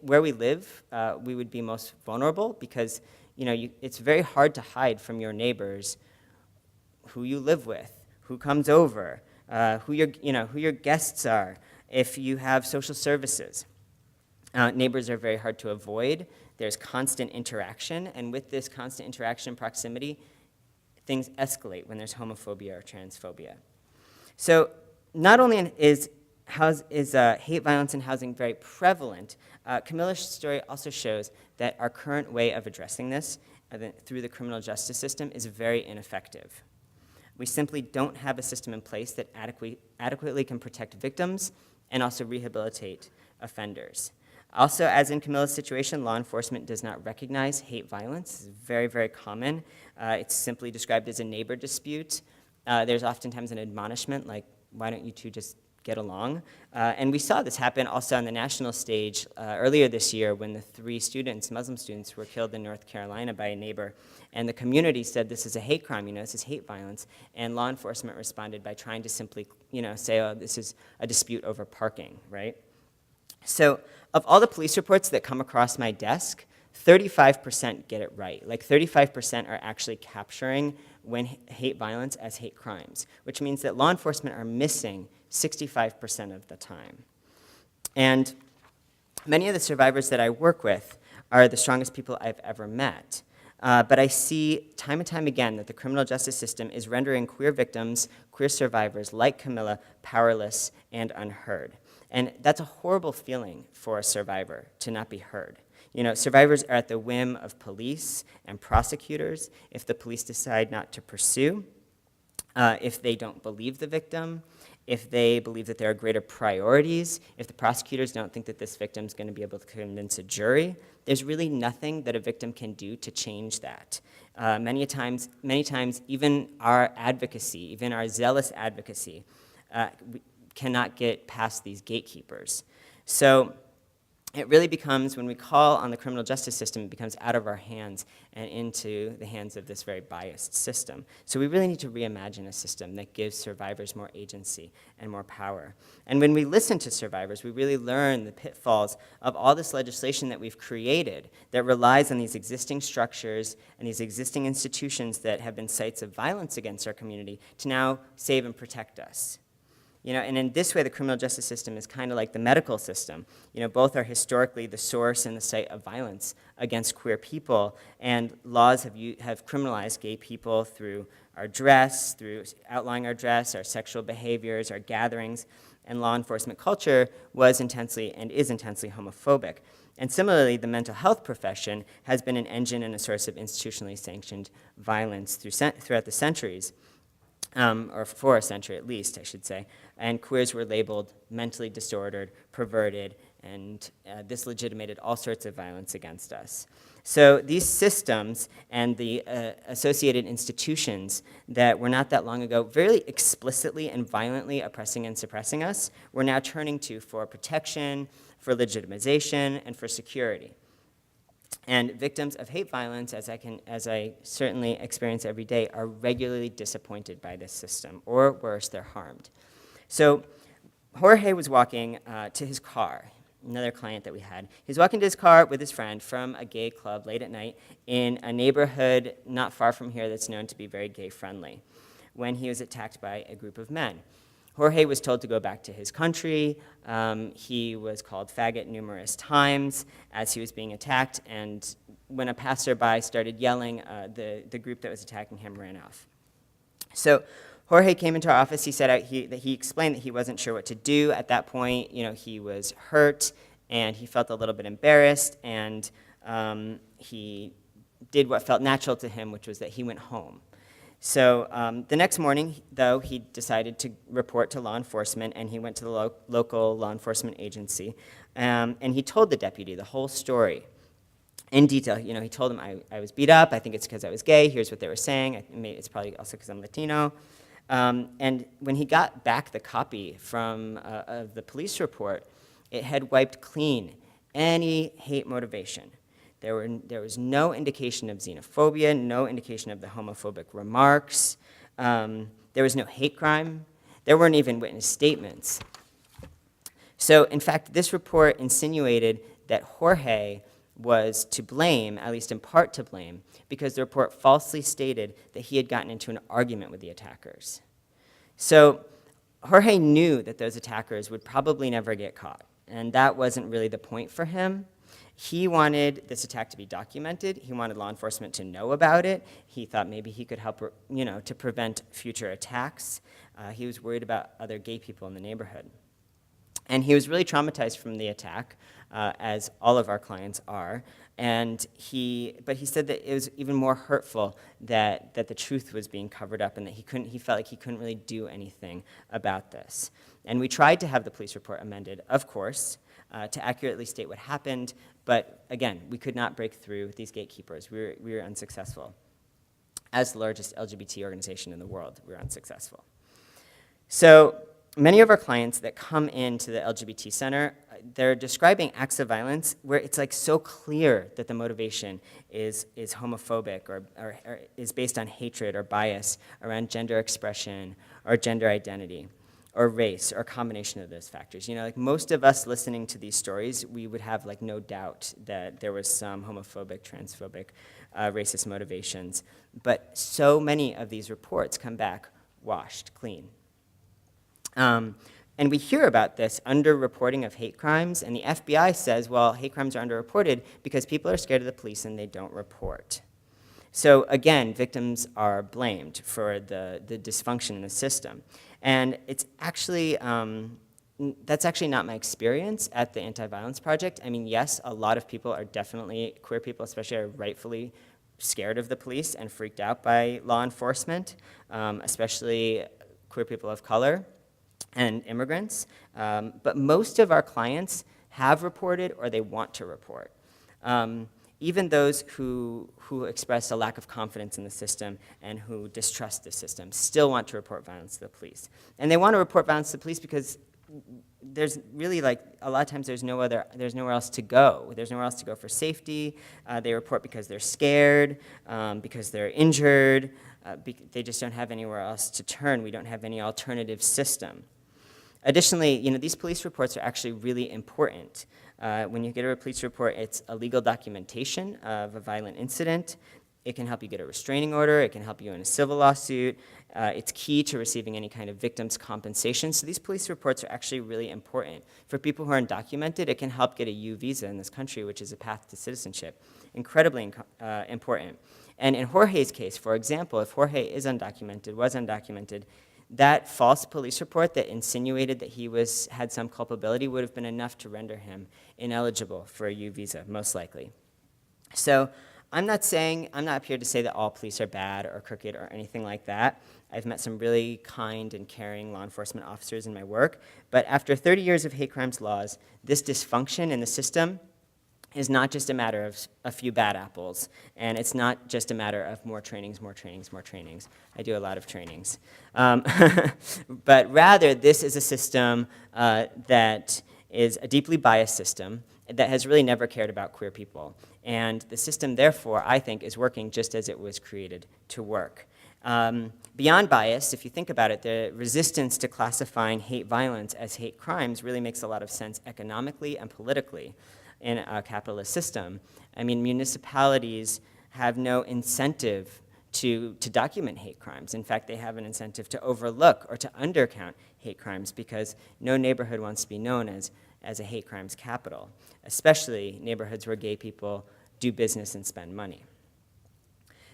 where we live, we would be most vulnerable because it's very hard to hide from your neighbors who you live with, who comes over, who your guests are, if you have social services. Neighbors are very hard to avoid. There's constant interaction, and with this constant interaction and proximity, things escalate when there's homophobia or transphobia. So not only is hate violence in housing very prevalent, Camilla's story also shows that our current way of addressing this through the criminal justice system is very ineffective. We simply don't have a system in place that adequately can protect victims and also rehabilitate offenders. Also, as in Camilla's situation, law enforcement does not recognize hate violence. It's very, very common. It's simply described as a neighbor dispute. There's oftentimes an admonishment like, why don't you two just get along? And we saw this happen also on the national stage earlier this year when the 3 students, Muslim students, were killed in North Carolina by a neighbor. And the community said this is a hate crime, this is hate violence. And law enforcement responded by trying to simply, say, oh, this is a dispute over parking, right? So of all the police reports that come across my desk, 35% get it right. Like 35% are actually capturing hate violence as hate crimes, which means that law enforcement are missing 65% of the time. And many of the survivors that I work with are the strongest people I've ever met. But I see time and time again that the criminal justice system is rendering queer victims, queer survivors like Camilla, powerless and unheard. And that's a horrible feeling for a survivor, to not be heard. Survivors are at the whim of police and prosecutors if the police decide not to pursue, if they don't believe the victim, if they believe that there are greater priorities, if the prosecutors don't think that this victim is going to be able to convince a jury. There's really nothing that a victim can do to change that. Many times, even our advocacy, even our zealous advocacy, cannot get past these gatekeepers. So it really becomes, when we call on the criminal justice system, it becomes out of our hands and into the hands of this very biased system. So we really need to reimagine a system that gives survivors more agency and more power. And when we listen to survivors, we really learn the pitfalls of all this legislation that we've created that relies on these existing structures and these existing institutions that have been sites of violence against our community to now save and protect us. And in this way, the criminal justice system is kind of like the medical system. Both are historically the source and the site of violence against queer people, and laws have criminalized gay people through our dress, through outlawing our dress, our sexual behaviors, our gatherings, and law enforcement culture was intensely and is intensely homophobic. And similarly, the mental health profession has been an engine and a source of institutionally sanctioned violence throughout the centuries. Or for a century at least, I should say, and queers were labeled mentally disordered, perverted, and this legitimated all sorts of violence against us. So these systems and the associated institutions that were not that long ago very explicitly and violently oppressing and suppressing us, we're now turning to for protection, for legitimization, and for security. And victims of hate violence, as I certainly experience every day, are regularly disappointed by this system, or worse, they're harmed. So Jorge was walking to his car, another client that we had. He was walking to his car with his friend from a gay club late at night in a neighborhood not far from here that's known to be very gay-friendly, when he was attacked by a group of men. Jorge was told to go back to his country. He was called faggot numerous times as he was being attacked, and when a passerby started yelling, the group that was attacking him ran off. So Jorge came into our office. He said that he explained that he wasn't sure what to do at that point. He was hurt, and he felt a little bit embarrassed, and he did what felt natural to him, which was that he went home. So the next morning, though, he decided to report to law enforcement, and he went to the local law enforcement agency, and he told the deputy the whole story in detail. He told him, I was beat up, I think it's because I was gay, here's what they were saying, it's probably also because I'm Latino. And when he got back the copy from of the police report, it had wiped clean any hate motivation. There was no indication of xenophobia, no indication of the homophobic remarks. There was no hate crime. There weren't even witness statements. So, in fact, this report insinuated that Jorge was to blame, at least in part to blame, because the report falsely stated that he had gotten into an argument with the attackers. So Jorge knew that those attackers would probably never get caught, and that wasn't really the point for him. He wanted this attack to be documented. He wanted law enforcement to know about it. He thought maybe he could help, to prevent future attacks. He was worried about other gay people in the neighborhood. And he was really traumatized from the attack, as all of our clients are. But he said that it was even more hurtful that the truth was being covered up and that he felt like he couldn't really do anything about this. And we tried to have the police report amended, of course, to accurately state what happened, but again, we could not break through these gatekeepers. We were unsuccessful. As the largest LGBT organization in the world, we were unsuccessful. So many of our clients that come into the LGBT Center, they're describing acts of violence where it's like so clear that the motivation is homophobic or is based on hatred or bias around gender expression or gender identity or race or a combination of those factors. Like most of us listening to these stories, we would have like no doubt that there was some homophobic, transphobic, racist motivations. But so many of these reports come back washed clean. And we hear about this underreporting of hate crimes, and the FBI says, well, hate crimes are underreported because people are scared of the police and they don't report. So again, victims are blamed for the dysfunction in the system. And it's actually, that's actually not my experience at the Anti-Violence Project. I mean, yes, a lot of people are definitely, queer people especially, are rightfully scared of the police and freaked out by law enforcement, especially queer people of color and immigrants, but most of our clients have reported or they want to report. Even those who express a lack of confidence in the system and who distrust the system still want to report violence to the police. And they want to report violence to the police because there's really a lot of times there's nowhere else to go. There's nowhere else to go for safety. They report because they're scared, because they're injured. They just don't have anywhere else to turn. We don't have any alternative system. Additionally, these police reports are actually really important. When you get a police report, it's a legal documentation of a violent incident. It can help you get a restraining order. It can help you in a civil lawsuit. It's key to receiving any kind of victim's compensation. So these police reports are actually really important. For people who are undocumented, it can help get a U visa in this country, which is a path to citizenship. Incredibly important. And in Jorge's case, for example, if Jorge was undocumented, that false police report that insinuated that he had some culpability would have been enough to render him ineligible for a U visa, most likely. So I'm not up here to say that all police are bad or crooked or anything like that. I've met some really kind and caring law enforcement officers in my work, but after 30 years of hate crimes laws, this dysfunction in the system is not just a matter of a few bad apples, and it's not just a matter of more trainings. I do a lot of trainings. But rather, this is a system that is a deeply biased system that has really never cared about queer people. And the system, therefore, I think, is working just as it was created to work. Beyond bias, if you think about it, the resistance to classifying hate violence as hate crimes really makes a lot of sense economically and politically in a capitalist system. I mean, municipalities have no incentive to document hate crimes. In fact, they have an incentive to overlook or to undercount hate crimes because no neighborhood wants to be known as a hate crimes capital, especially neighborhoods where gay people do business and spend money.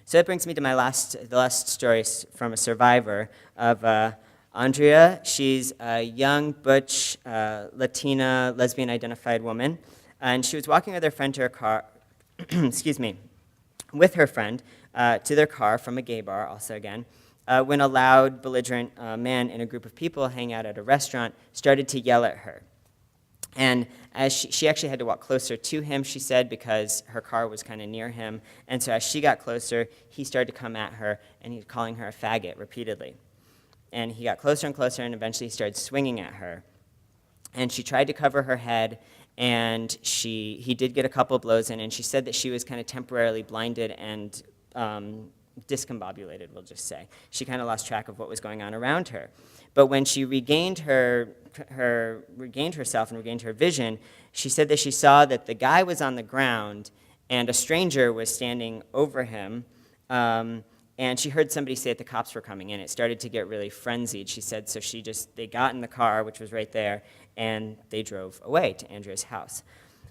So that brings me to the last story from a survivor of Andrea. She's a young, butch, Latina, lesbian-identified woman. And she was walking with her friend to her car, with her friend to their car from a gay bar, also again, when a loud, belligerent man in a group of people hanging out at a restaurant started to yell at her. And as she actually had to walk closer to him, she said, because her car was kind of near him. And so as she got closer, he started to come at her, and he was calling her a faggot repeatedly. And he got closer and closer, and eventually he started swinging at her. And she tried to cover her head, and he did get a couple blows in, and she said that she was kind of temporarily blinded and discombobulated, we'll just say. She kind of lost track of what was going on around her. But when she regained herself and regained her vision, she said that she saw that the guy was on the ground and a stranger was standing over him. And she heard somebody say that the cops were coming in. It started to get really frenzied, she said, so they got in the car, which was right there, and they drove away to Andrea's house.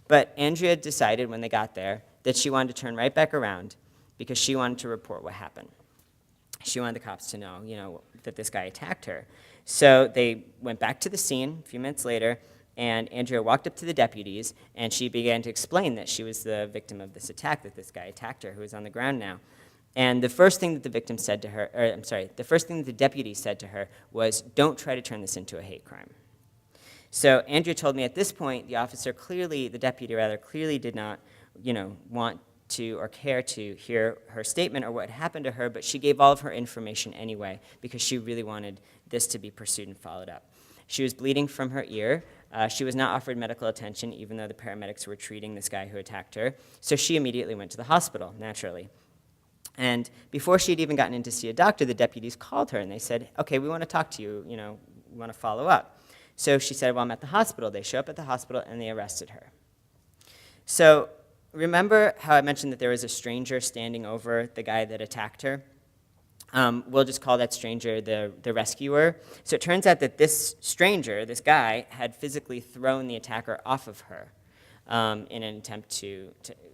But Andrea decided when they got there that she wanted to turn right back around because she wanted to report what happened. She wanted the cops to know, that this guy attacked her. So they went back to the scene a few minutes later, and Andrea walked up to the deputies, and she began to explain that she was the victim of this attack, that this guy attacked her, who was on the ground now. And the first thing that the victim said to her, the first thing that the deputy said to her was, "Don't try to turn this into a hate crime." So Andrea told me at this point, the deputy clearly did not, want to or care to hear her statement or what happened to her, but she gave all of her information anyway because she really wanted this to be pursued and followed up. She was bleeding from her ear. She was not offered medical attention even though the paramedics were treating this guy who attacked her. So she immediately went to the hospital, naturally. And before she had even gotten in to see a doctor, the deputies called her and they said, "Okay, we want to talk to you, we want to follow up." So she said, "Well, I'm at the hospital." They show up at the hospital and they arrested her. So remember how I mentioned that there was a stranger standing over the guy that attacked her? We'll just call that stranger the rescuer. So it turns out that this stranger, this guy, had physically thrown the attacker off of her in an attempt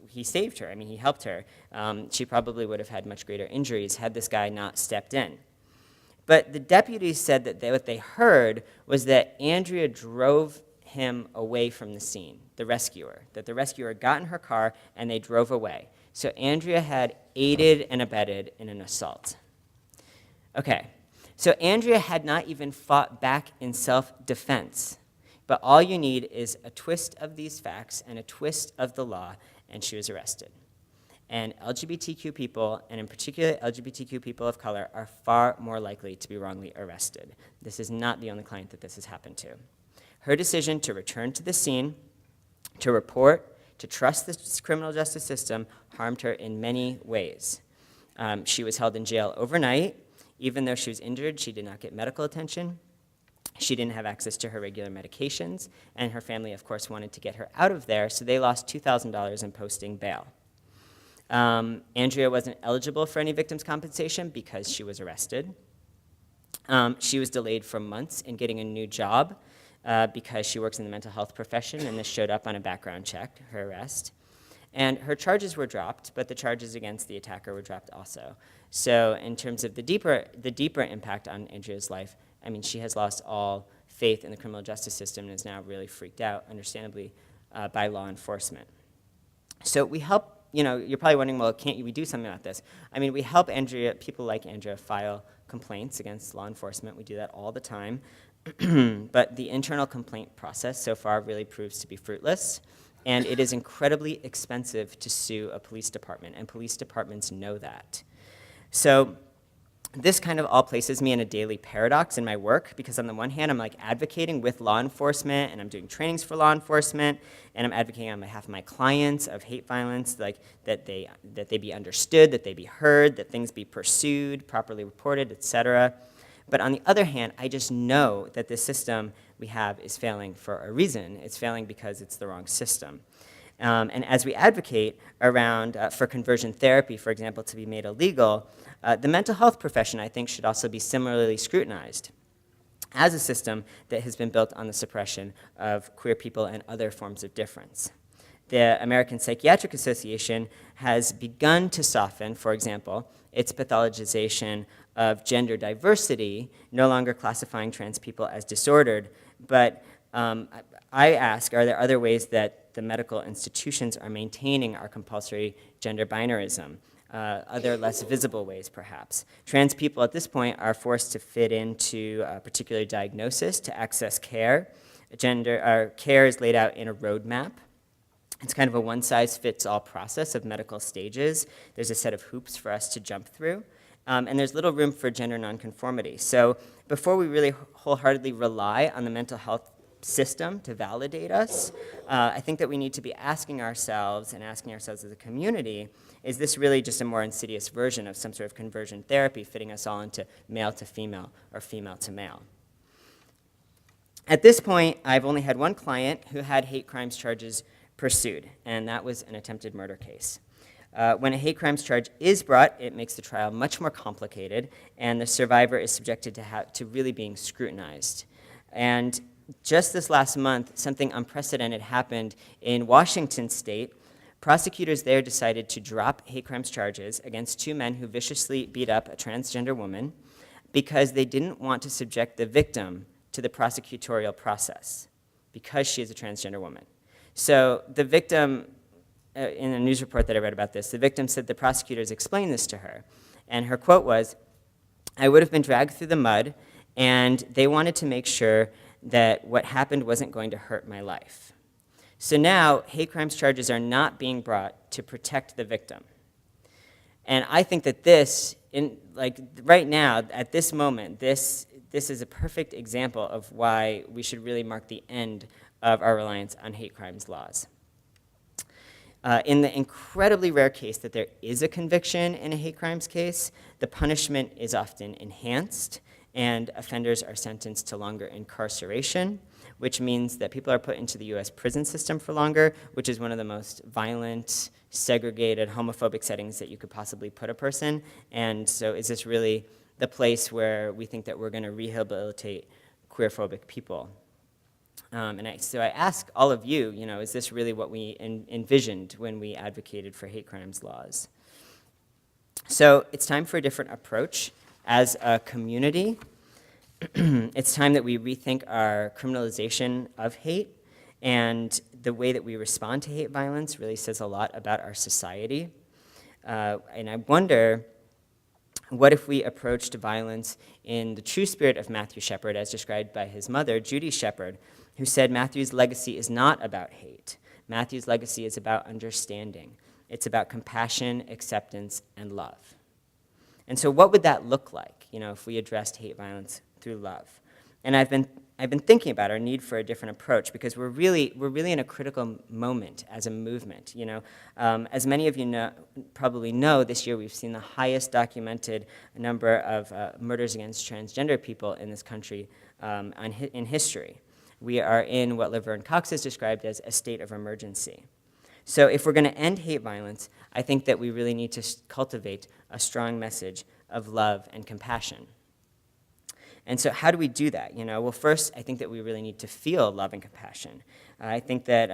he saved her. I mean, he helped her. She probably would have had much greater injuries had this guy not stepped in. But the deputies said that what they heard was that Andrea drove him away from the scene, the rescuer, that the rescuer got in her car and they drove away. So Andrea had aided and abetted in an assault. Okay, so Andrea had not even fought back in self-defense, but all you need is a twist of these facts and a twist of the law, and she was arrested. And LGBTQ people, and in particular LGBTQ people of color, are far more likely to be wrongly arrested. This is not the only client that this has happened to. Her decision to return to the scene, to report, to trust the criminal justice system harmed her in many ways. She was held in jail overnight. Even though she was injured, she did not get medical attention. She didn't have access to her regular medications, and her family, of course, wanted to get her out of there, so they lost $2,000 in posting bail. Andrea wasn't eligible for any victim's compensation because she was arrested. She was delayed for months in getting a new job because she works in the mental health profession, and this showed up on a background check, her arrest. And her charges were dropped, but the charges against the attacker were dropped also. So in terms of the deeper impact on Andrea's life, I mean, she has lost all faith in the criminal justice system and is now really freaked out, understandably, by law enforcement. So we help, you're probably wondering, well, can't we do something about this? I mean, we help people like Andrea file complaints against law enforcement. We do that all the time. But the internal complaint process so far really proves to be fruitless. And it is incredibly expensive to sue a police department, and police departments know that. So this kind of all places me in a daily paradox in my work, because on the one hand, I'm like advocating with law enforcement, and I'm doing trainings for law enforcement, and I'm advocating on behalf of my clients of hate violence, like that they be understood, that they be heard, that things be pursued, properly reported, etc. But on the other hand, I just know that this system we have is failing for a reason. It's failing because it's the wrong system. And as we advocate around for conversion therapy, for example, to be made illegal, the mental health profession, I think, should also be similarly scrutinized as a system that has been built on the suppression of queer people and other forms of difference. The American Psychiatric Association has begun to soften, for example, its pathologization of gender diversity, no longer classifying trans people as disordered, but I ask, are there other ways that the medical institutions are maintaining our compulsory gender binarism? Other less visible ways, perhaps. Trans people at this point are forced to fit into a particular diagnosis to access care. Care is laid out in a roadmap. It's kind of a one-size-fits-all process of medical stages. There's a set of hoops for us to jump through. And there's little room for gender nonconformity. So before we really wholeheartedly rely on the mental health system to validate us. I think that we need to be asking ourselves and asking ourselves as a community, is this really just a more insidious version of some sort of conversion therapy fitting us all into male to female or female to male? At this point, I've only had one client who had hate crimes charges pursued, and that was an attempted murder case. When a hate crimes charge is brought, it makes the trial much more complicated, and the survivor is subjected to really being scrutinized. And just this last month, something unprecedented happened in Washington state. Prosecutors there decided to drop hate crimes charges against two men who viciously beat up a transgender woman because they didn't want to subject the victim to the prosecutorial process because she is a transgender woman. So the victim, in a news report that I read about this, the victim said the prosecutors explained this to her. And her quote was, "I would have been dragged through the mud, and they wanted to make sure that what happened wasn't going to hurt my life." So now, hate crimes charges are not being brought to protect the victim. And I think that this, right now, at this moment, this is a perfect example of why we should really mark the end of our reliance on hate crimes laws. In the incredibly rare case that there is a conviction in a hate crimes case, the punishment is often enhanced, and offenders are sentenced to longer incarceration, which means that people are put into the US prison system for longer, which is one of the most violent, segregated, homophobic settings that you could possibly put a person. And so is this really the place where we think that we're going to rehabilitate queerphobic people? So I ask all of you, is this really what we envisioned when we advocated for hate crimes laws? So it's time for a different approach. As a community, it's time that we rethink our criminalization of hate, and the way that we respond to hate violence really says a lot about our society. And I wonder, what if we approached violence in the true spirit of Matthew Shepard, as described by his mother, Judy Shepard, who said Matthew's legacy is not about hate. Matthew's legacy is about understanding. It's about compassion, acceptance, and love. And so what would that look like, if we addressed hate violence through love? And I've been thinking about our need for a different approach, because we're really in a critical moment as a movement. As many of you probably know, this year we've seen the highest documented number of murders against transgender people in this country in history. We are in what Laverne Cox has described as a state of emergency. So if we're going to end hate violence, I think that we really need to cultivate a strong message of love and compassion. And so how do we do that? Well, first, I think that we really need to feel love and compassion. I think that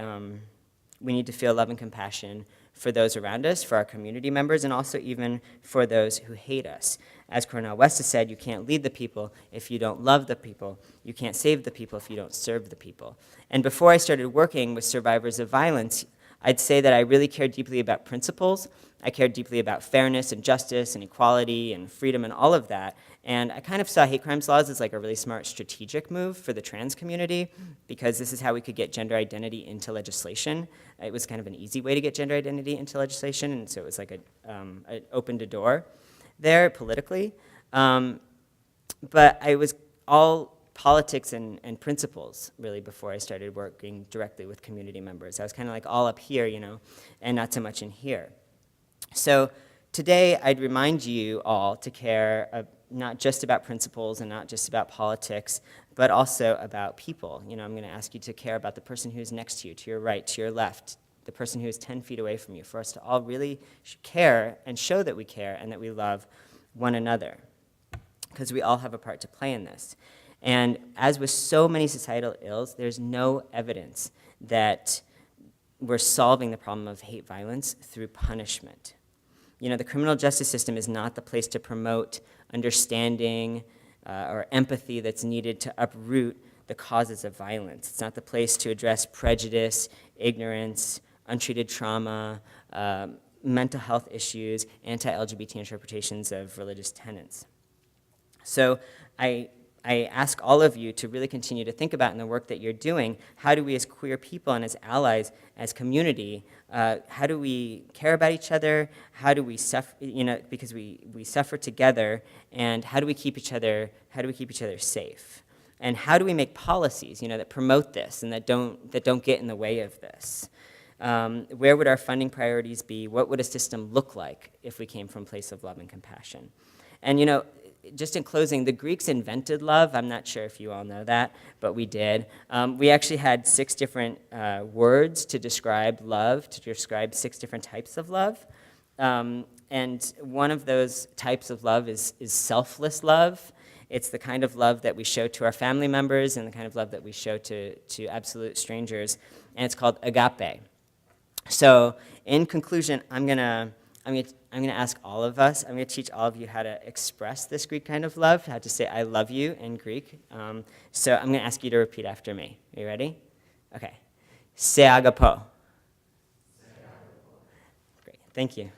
we need to feel love and compassion for those around us, for our community members, and also even for those who hate us. As Cornel West has said, you can't lead the people if you don't love the people. You can't save the people if you don't serve the people. And before I started working with survivors of violence, I'd say that I really cared deeply about principles. I cared deeply about fairness and justice and equality and freedom and all of that. And I kind of saw hate crimes laws as like a really smart strategic move for the trans community, because this is how we could get gender identity into legislation. It was kind of an easy way to get gender identity into legislation, and so it was like it opened a door there politically. But I was all politics and principles, really, before I started working directly with community members. I was kind of like all up here, and not so much in here. So today, I'd remind you all to care not just about principles and not just about politics, but also about people. I'm going to ask you to care about the person who's next to you, to your right, to your left, the person who's 10 feet away from you, for us to all really care and show that we care and that we love one another, because we all have a part to play in this. And as with so many societal ills, there's no evidence that we're solving the problem of hate violence through punishment. The criminal justice system is not the place to promote understanding or empathy that's needed to uproot the causes of violence. It's not the place to address prejudice, ignorance, untreated trauma, mental health issues, anti-LGBT interpretations of religious tenets. So I ask all of you to really continue to think about in the work that you're doing, how do we as queer people and as allies, as community, how do we care about each other? How do we suffer, because we suffer together, and how do we keep each other safe? And how do we make policies, that promote this and that don't get in the way of this? Where would our funding priorities be? What would a system look like if we came from a place of love and compassion? And just in closing, the Greeks invented love. I'm not sure if you all know that, but we did. We actually had 6 different words to describe love, to describe 6 different types of love. And one of those types of love is selfless love. It's the kind of love that we show to our family members and the kind of love that we show to absolute strangers. And it's called agape. So in conclusion, I'm gonna ask all of us, I'm gonna teach all of you how to express this Greek kind of love, how to say I love you in Greek. So I'm gonna ask you to repeat after me. Are you ready? Okay. Se agapo. Great, thank you.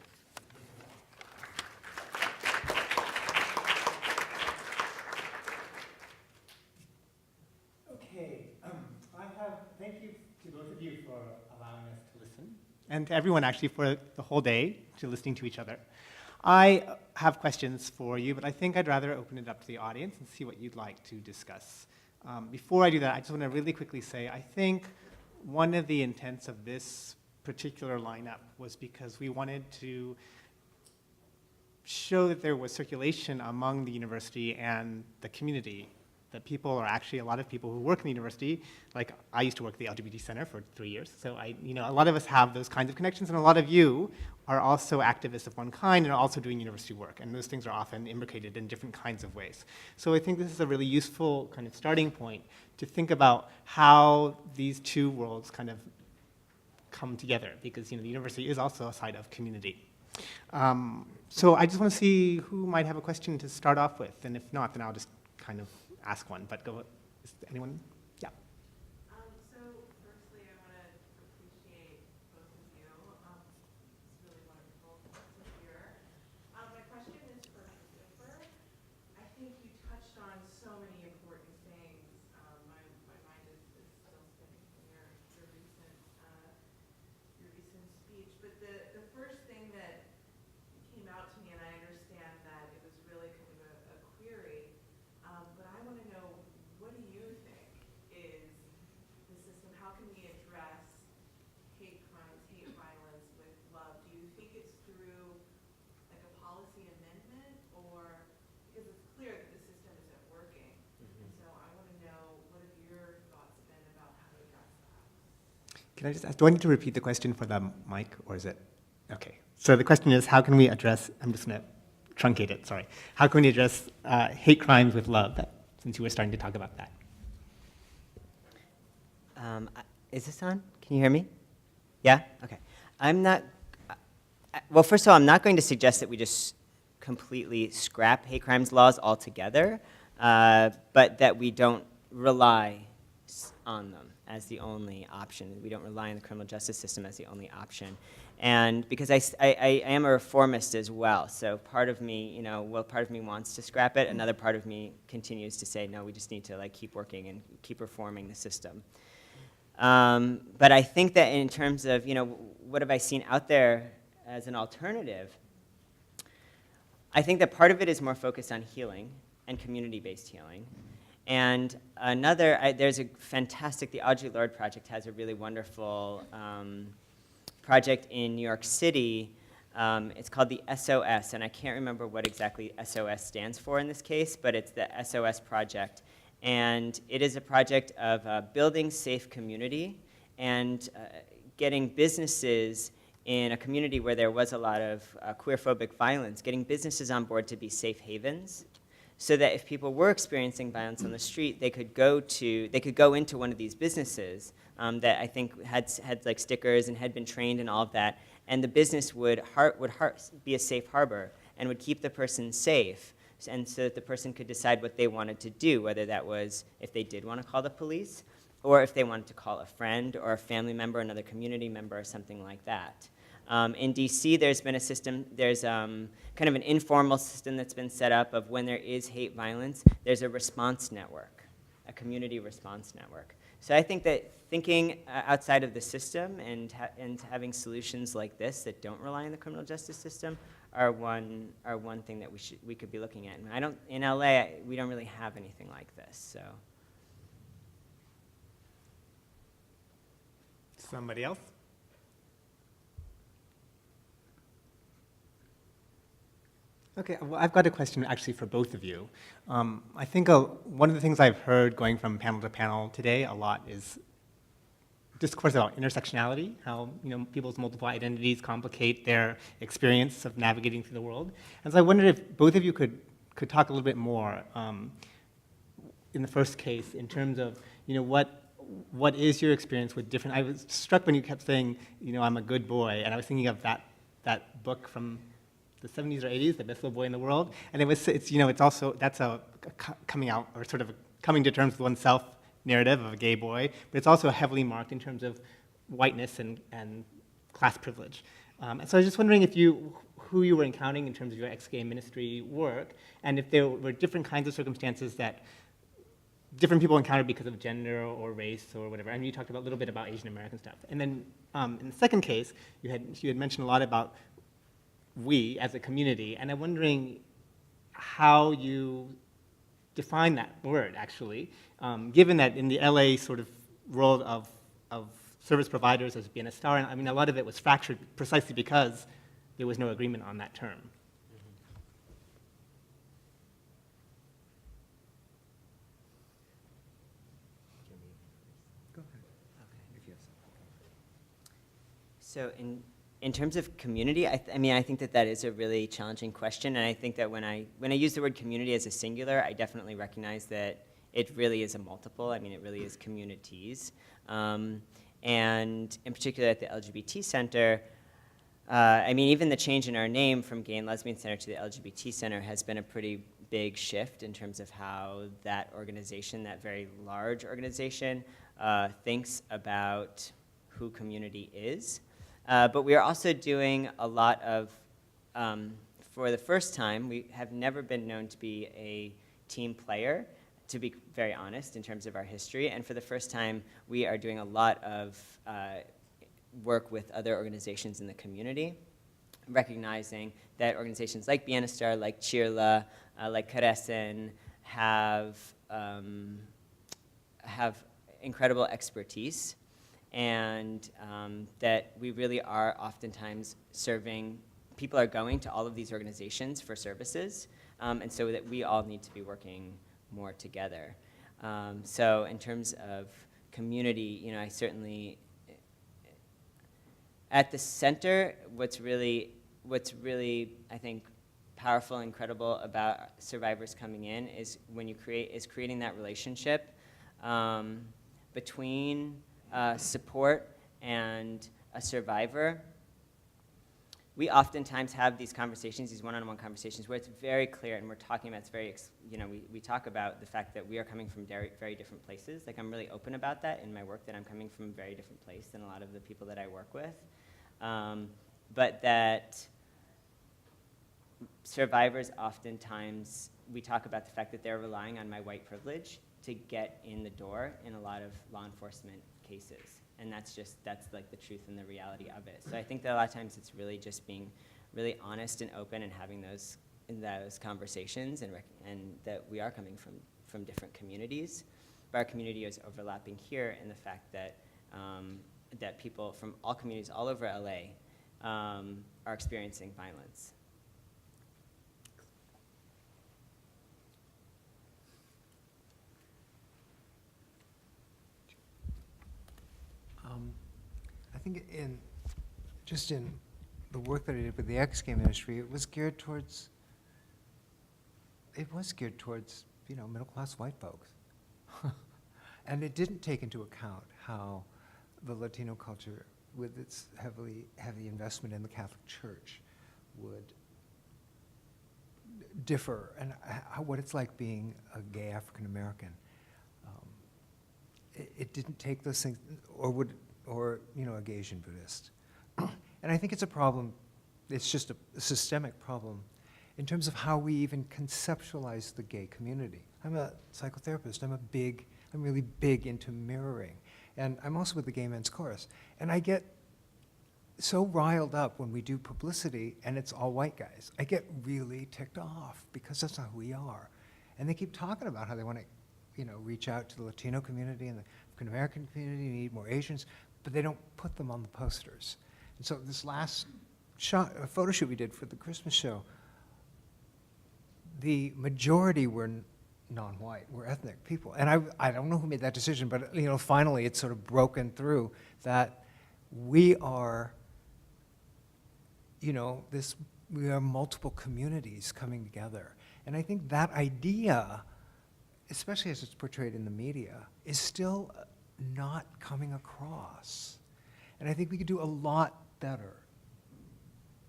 Thank you to both of you for allowing us to listen, and to everyone actually for the whole day to listening to each other. I have questions for you, but I think I'd rather open it up to the audience and see what you'd like to discuss. Before I do that, I just want to really quickly say, I think one of the intents of this particular lineup was because we wanted to show that there was circulation among the university and the community, that people are actually, a lot of people who work in the university, like I used to work at the LGBT Center for 3 years, so a lot of us have those kinds of connections, and a lot of you are also activists of one kind and are also doing university work, and those things are often imbricated in different kinds of ways. So I think this is a really useful kind of starting point to think about how these two worlds kind of come together, because the university is also a site of community. So I just want to see who might have a question to start off with, and if not, then I'll just kind of ask one, but go, is anyone? Yeah. So firstly, I want to appreciate both of you. It's really wonderful to hear. My question is for Christopher. I think you touched on so many important things. My mind is still spinning from your recent speech, but the first thing that came out to me, and I understand that it was really kind of a query, but I want to know, what do you think is the system? How can we address hate crimes, hate violence with love? Do you think it's through like a policy amendment, or because it's clear that the system isn't working? And so I want to know, what have your thoughts been about how to address that? Can I just ask, do I need to repeat the question for the mic, or is it? Okay. So the question is, how can we address, I'm just going to truncate it, sorry. How can we address hate crimes with love, since you were starting to talk about that? Is this on? Can you hear me? Yeah? Okay. Well, first of all, I'm not going to suggest that we just completely scrap hate crimes laws altogether, but that we don't rely on them as the only option. We don't rely on the criminal justice system as the only option. And because I am a reformist as well, so part of me, part of me wants to scrap it, another part of me continues to say, no, we just need to keep working and keep reforming the system. But I think that in terms of, what have I seen out there as an alternative, I think that part of it is more focused on healing and community-based healing. And another, there's a fantastic, the Audre Lorde Project has a really wonderful project in New York City. It's called the SOS, and I can't remember what exactly SOS stands for in this case, but it's the SOS Project. And it is a project of building safe community and getting businesses in a community where there was a lot of queer-phobic violence, getting businesses on board to be safe havens, so that if people were experiencing violence on the street, they could go into one of these businesses that I think had like stickers and had been trained and all of that, and the business would be a safe harbor and would keep the person safe, and so that the person could decide what they wanted to do, whether that was if they did want to call the police, or if they wanted to call a friend or a family member, another community member, or something like that. In DC, there's been a system, there's kind of an informal system that's been set up of when there is hate violence, there's a response network, a community response network. So I think that thinking outside of the system and having solutions like this that don't rely on the criminal justice system are one thing that we could be looking at. And in LA, we don't really have anything like this, so Somebody else? Okay, well, I've got a question actually for both of you. I think one of the things I've heard going from panel to panel today a lot is discourse about intersectionality, how people's multiple identities complicate their experience of navigating through the world. And so I wondered if both of you could talk a little bit more in the first case in terms of what is your experience with different. I was struck when you kept saying I'm a good boy, and I was thinking of that book from the 70s or 80s, The Best Little Boy in the World, and it's also that's a coming out or sort of a coming to terms with oneself narrative of a gay boy, but it's also heavily marked in terms of whiteness and class privilege. And so I was just wondering who you were encountering in terms of your ex-gay ministry work, and if there were different kinds of circumstances that different people encountered because of gender or race or whatever. And you talked a little bit about Asian American stuff. And then in the second case, you had mentioned a lot about we as a community, and I'm wondering how you define that word, actually, given that in the LA sort of world of service providers as being a star, and I mean, a lot of it was fractured precisely because there was no agreement on that term. Go ahead. If you have something. So in terms of community, I think that is a really challenging question, and I think that when I use the word community as a singular, I definitely recognize that it really is a multiple. I mean, it really is communities. And in particular at the LGBT Center, even the change in our name from Gay and Lesbian Center to the LGBT Center has been a pretty big shift in terms of how that organization, that very large organization, thinks about who community is. But we are also doing a lot of, for the first time, we have never been known to be a team player, to be very honest, in terms of our history. And for the first time, we are doing a lot of work with other organizations in the community, recognizing that organizations like Bienestar, like Chirla, like Carecen have incredible expertise, and that we really are oftentimes serving, people are going to all of these organizations for services, and so that we all need to be working more together. So in terms of community, I certainly, at the center, what's really, I think, powerful and incredible about survivors coming in is creating that relationship between support and a survivor. We oftentimes have these conversations, these one-on-one conversations, where it's very clear, and we're talking about, we talk about the fact that we are coming from very, very different places. Like, I'm really open about that in my work, that I'm coming from a very different place than a lot of the people that I work with. But that survivors oftentimes, we talk about the fact that they're relying on my white privilege to get in the door in a lot of law enforcement cases. And that's like the truth and the reality of it. So I think that a lot of times it's really just being really honest and open and having those conversations, and that we are coming from different communities. But our community is overlapping here in the fact that that people from all communities all over LA are experiencing violence. I think in the work that I did with the ex-gay ministry, it was geared towards middle-class white folks. And it didn't take into account how the Latino culture, with its heavy investment in the Catholic Church, would differ, and what it's like being a gay African American. It didn't take those things, or a gay Asian Buddhist. And I think it's a problem, it's just a systemic problem in terms of how we even conceptualize the gay community. I'm a psychotherapist, I'm really big into mirroring. And I'm also with the Gay Men's Chorus. And I get so riled up when we do publicity and it's all white guys. I get really ticked off because that's not who we are. And they keep talking about how they want to reach out to the Latino community and the African American community, need more Asians. but they don't put them on the posters. And so this last photo shoot we did for the Christmas show, the majority were non-white, were ethnic people. And I don't know who made that decision, but finally it's sort of broken through that we are, we are multiple communities coming together. And I think that idea, especially as it's portrayed in the media, is still not coming across. And I think we could do a lot better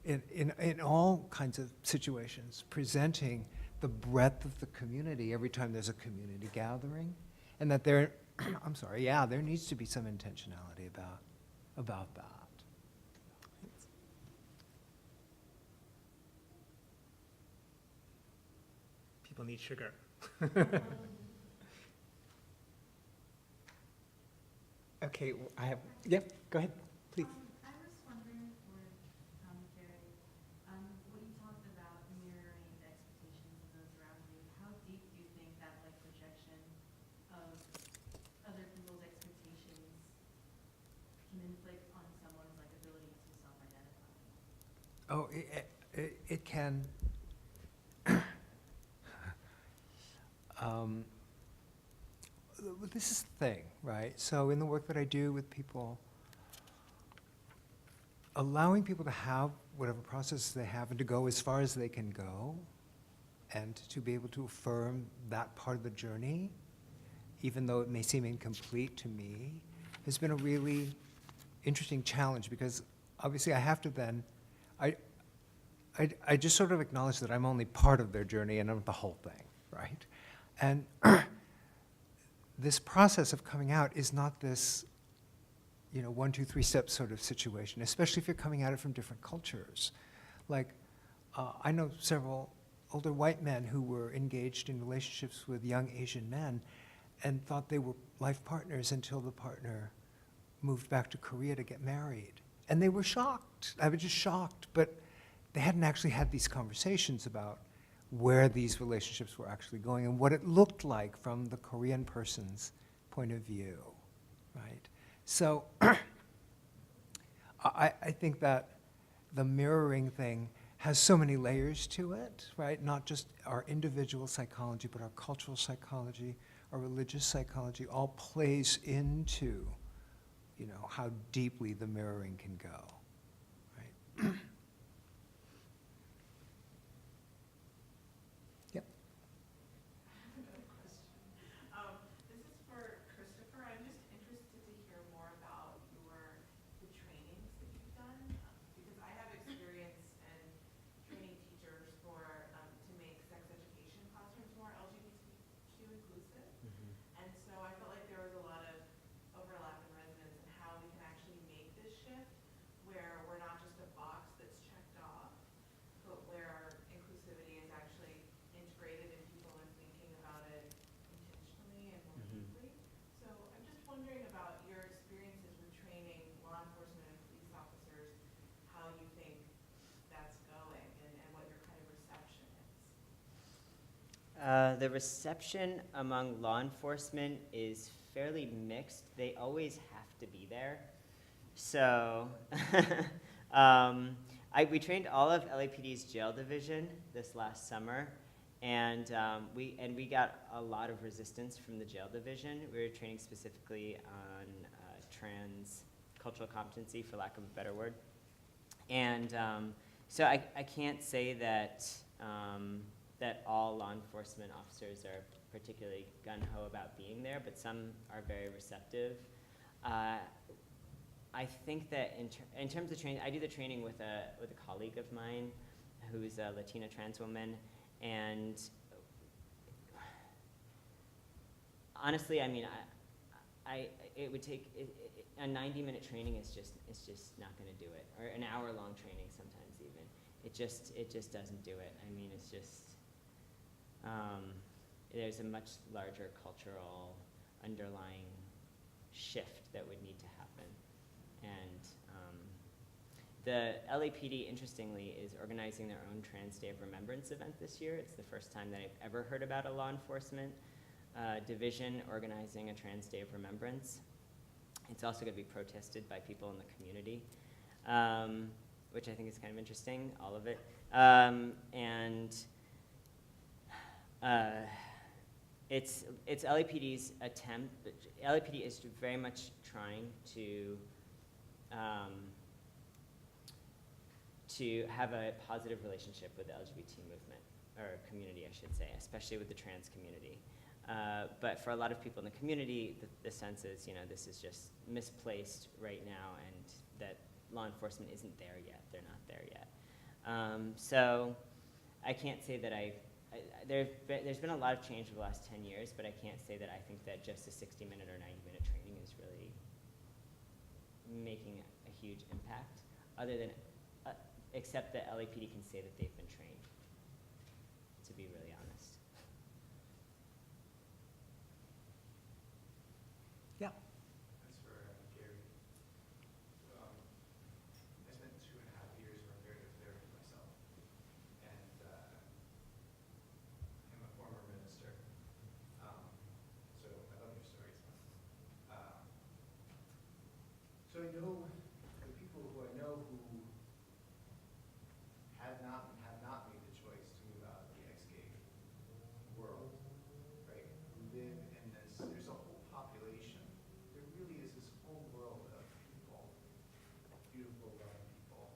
in all kinds of situations, presenting the breadth of the community every time there's a community gathering, and that there, I'm sorry, yeah, there needs to be some intentionality about that. People need sugar. Okay, go ahead, please. I was wondering for commentary, what you talked about mirroring the expectations of those around you. How deep do you think that projection of other people's expectations can inflict on someone's ability to self-identify? Oh, it can. This is the thing, right? So in the work that I do with people, allowing people to have whatever processes they have and to go as far as they can go, and to be able to affirm that part of the journey, even though it may seem incomplete to me, has been a really interesting challenge, because obviously I have to then, I just sort of acknowledge that I'm only part of their journey and not the whole thing, right? And this process of coming out is not this, 1, 2, 3 step sort of situation, especially if you're coming at it from different cultures. Like, I know several older white men who were engaged in relationships with young Asian men and thought they were life partners until the partner moved back to Korea to get married. And they were shocked. I was just shocked, but they hadn't actually had these conversations about where these relationships were actually going and what it looked like from the Korean person's point of view, right? So I think that the mirroring thing has so many layers to it, right? Not just our individual psychology, but our cultural psychology, our religious psychology, all plays into, how deeply the mirroring can go, right? Yep. Another question. This is for Christopher. I'm just interested to hear more about the trainings that you've done, because I have experience in training teachers to make sex education classrooms more LGBTQ inclusive. And so I felt like there was a lot of overlap in resonance in how we can actually make this shift, where we're not just a box that's checked off, but where inclusivity is actually integrated in people and thinking about it intentionally and more deeply. So I'm just wondering about your experiences with training law enforcement and police officers, how you think that's going, and what your kind of reception is. The reception among law enforcement is fairly mixed. They always have to be there. So we trained all of LAPD's jail division this last summer, and we got a lot of resistance from the jail division. We were training specifically on trans cultural competency, for lack of a better word. And so I can't say that that all law enforcement officers are particularly gung-ho about being there, but some are very receptive. I think that in terms of training, I do the training with a colleague of mine who's a Latina trans woman, and honestly, I mean, it would take a 90-minute training is just not going to do it, or an hour-long training sometimes even. It just doesn't do it. I mean, it's just there's a much larger cultural underlying shift that would need to happen. And the LAPD, interestingly, is organizing their own Trans Day of Remembrance event this year. It's the first time that I've ever heard about a law enforcement division organizing a Trans Day of Remembrance. It's also going to be protested by people in the community, which I think is kind of interesting, all of it. It's LAPD's attempt, LAPD is very much trying to have a positive relationship with the LGBT movement, or community, I should say, especially with the trans community. But for a lot of people in the community, the sense is, this is just misplaced right now, and that law enforcement isn't there yet. They're not there yet. So I can't say that there's been a lot of change over the last 10 years, but I can't say that I think that just a 60-minute or 90-minute training is really making a huge impact, other than, except that LAPD can say that they've been trained, to be really honest. Yeah. That's for Gary. I spent 2.5 years in reparative therapy myself, and I'm a former minister, so I love your stories. So I know the people who I know who have not made the choice to move out of the ex-gay world, right? Who live in this, there's a whole population. There really is this whole world of people, beautiful, loving people,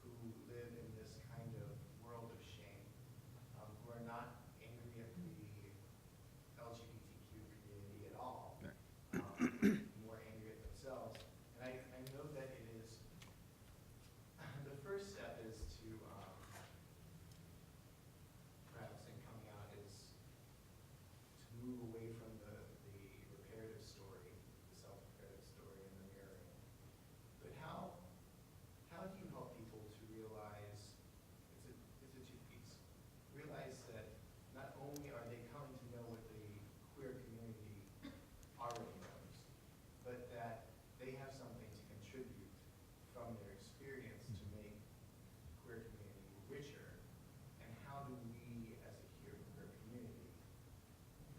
who live in this kind of world of shame, who are not angry at the LGBTQ community at all, more angry at themselves. And I know that it is, the first step is to, perhaps in coming out, is to move away from the reparative story, the self-reparative story and the mirroring. But how do you help people to realize, it's a two-piece, realize that not only are they coming to know what the queer community already knows, but that they have something to contribute from their experience to make queer community richer, and how do we, as a queer community,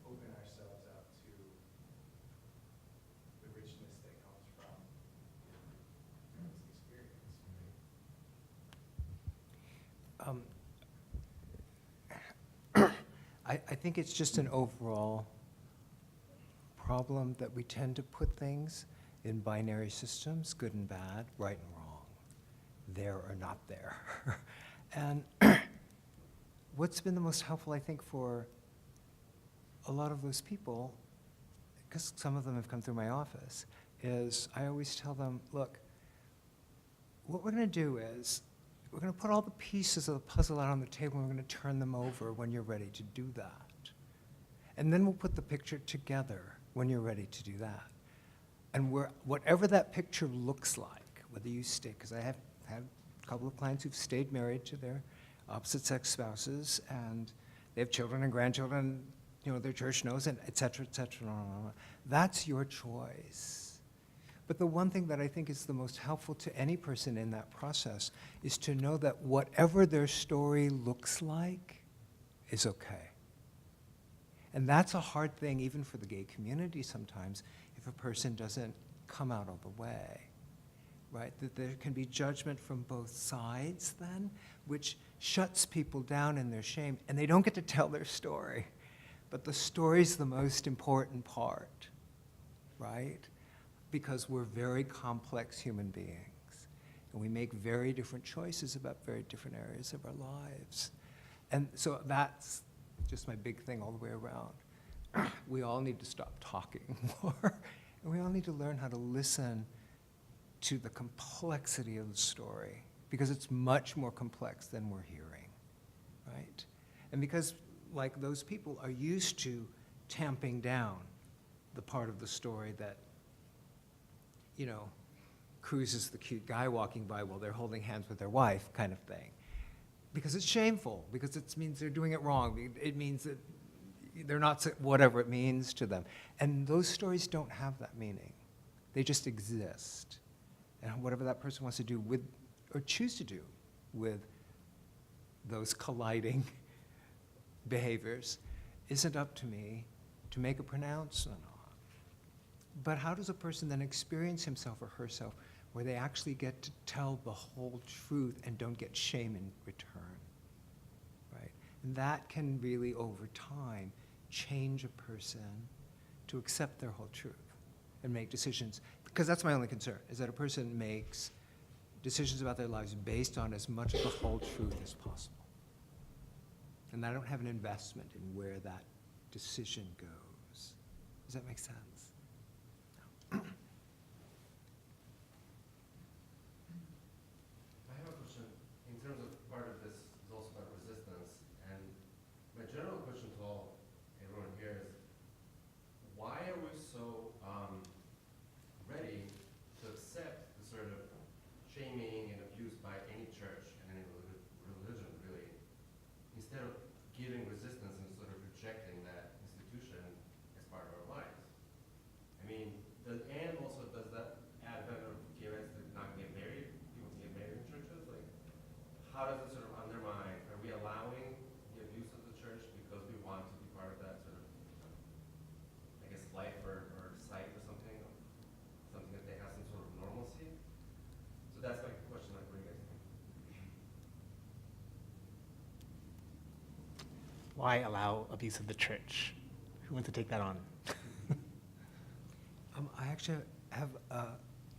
open ourselves up to the richness that comes from this experience, right? I think it's just an overall problem that we tend to put things in binary systems, good and bad, right and wrong, there or not there. And what's been the most helpful, I think, for a lot of those people, because some of them have come through my office, is I always tell them, look, what we're going to do is we're going to put all the pieces of the puzzle out on the table, and we're going to turn them over when you're ready to do that. And then we'll put the picture together when you're ready to do that. And whatever that picture looks like, whether you stay, because I have had a couple of clients who've stayed married to their opposite-sex spouses, and they have children and grandchildren, their church knows, and et cetera, et cetera. That's your choice. But the one thing that I think is the most helpful to any person in that process is to know that whatever their story looks like is okay. And that's a hard thing even for the gay community sometimes if a person doesn't come out all the way, right? That there can be judgment from both sides then, which shuts people down in their shame, and they don't get to tell their story. But the story's the most important part, right? Because we're very complex human beings, and we make very different choices about very different areas of our lives. And so that's just my big thing all the way around. We all need to stop talking more, and we all need to learn how to listen to the complexity of the story, because it's much more complex than we're hearing, right? And because, like, those people are used to tamping down the part of the story that Cruz is the cute guy walking by while they're holding hands with their wife kind of thing. Because it's shameful, because it means they're doing it wrong. It means that they're not, whatever it means to them. And those stories don't have that meaning. They just exist. And whatever that person wants to do with, or choose to do with those colliding behaviors isn't up to me to make a pronouncement on. But how does a person then experience himself or herself where they actually get to tell the whole truth and don't get shame in return, right? And that can really, over time, change a person to accept their whole truth and make decisions. Because that's my only concern, is that a person makes decisions about their lives based on as much of the whole truth as possible. And I don't have an investment in where that decision goes. Does that make sense? I have a question. In terms of part of this is also about resistance, and my general question to everyone here is, why are we so ready to accept the sort of shaming and abuse by any church and any religion, really, instead of giving resistance and sort of rejecting that institution as part of our lives? I mean, and also does that advent of gay rights to not get married, people to get married in churches? Like, how does it sort of undermine, are we allowing the abuse of the church because we want to be part of that sort of, I guess, life or sight or something that they have some sort of normalcy? So that's my question, like, what do you guys think? Why allow abuse of the church? Who wants to take that on? I actually have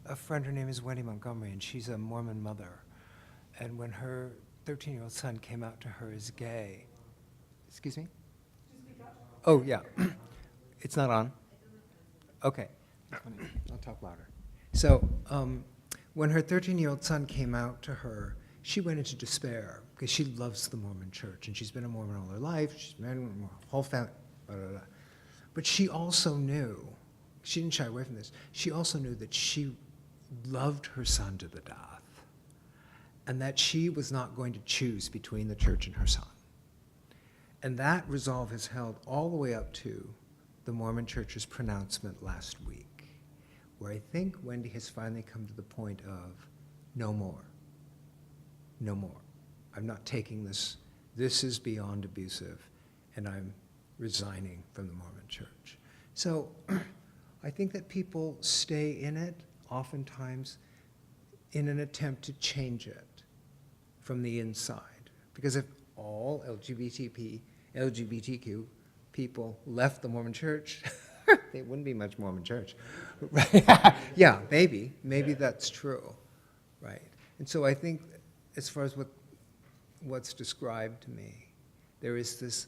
a friend, her name is Wendy Montgomery, and she's a Mormon mother. And when her 13-year-old son came out to her as gay, excuse me? Oh, yeah. It's not on? Okay. I'll talk louder. So when her 13-year-old son came out to her, she went into despair because she loves the Mormon church, and she's been a Mormon all her life. She's married, her whole family, blah, blah, blah. But she also knew, she didn't shy away from this, she also knew that she loved her son to the death, and that she was not going to choose between the church and her son. And that resolve has held all the way up to the Mormon Church's pronouncement last week, where I think Wendy has finally come to the point of no more. No more. I'm not taking this. This is beyond abusive, and I'm resigning from the Mormon Church. So I think that people stay in it oftentimes in an attempt to change it from the inside. Because if all LGBTQ people left the Mormon Church, there wouldn't be much Mormon Church. Right? Yeah, maybe that's true, right? And so I think as far as what's described to me, there is this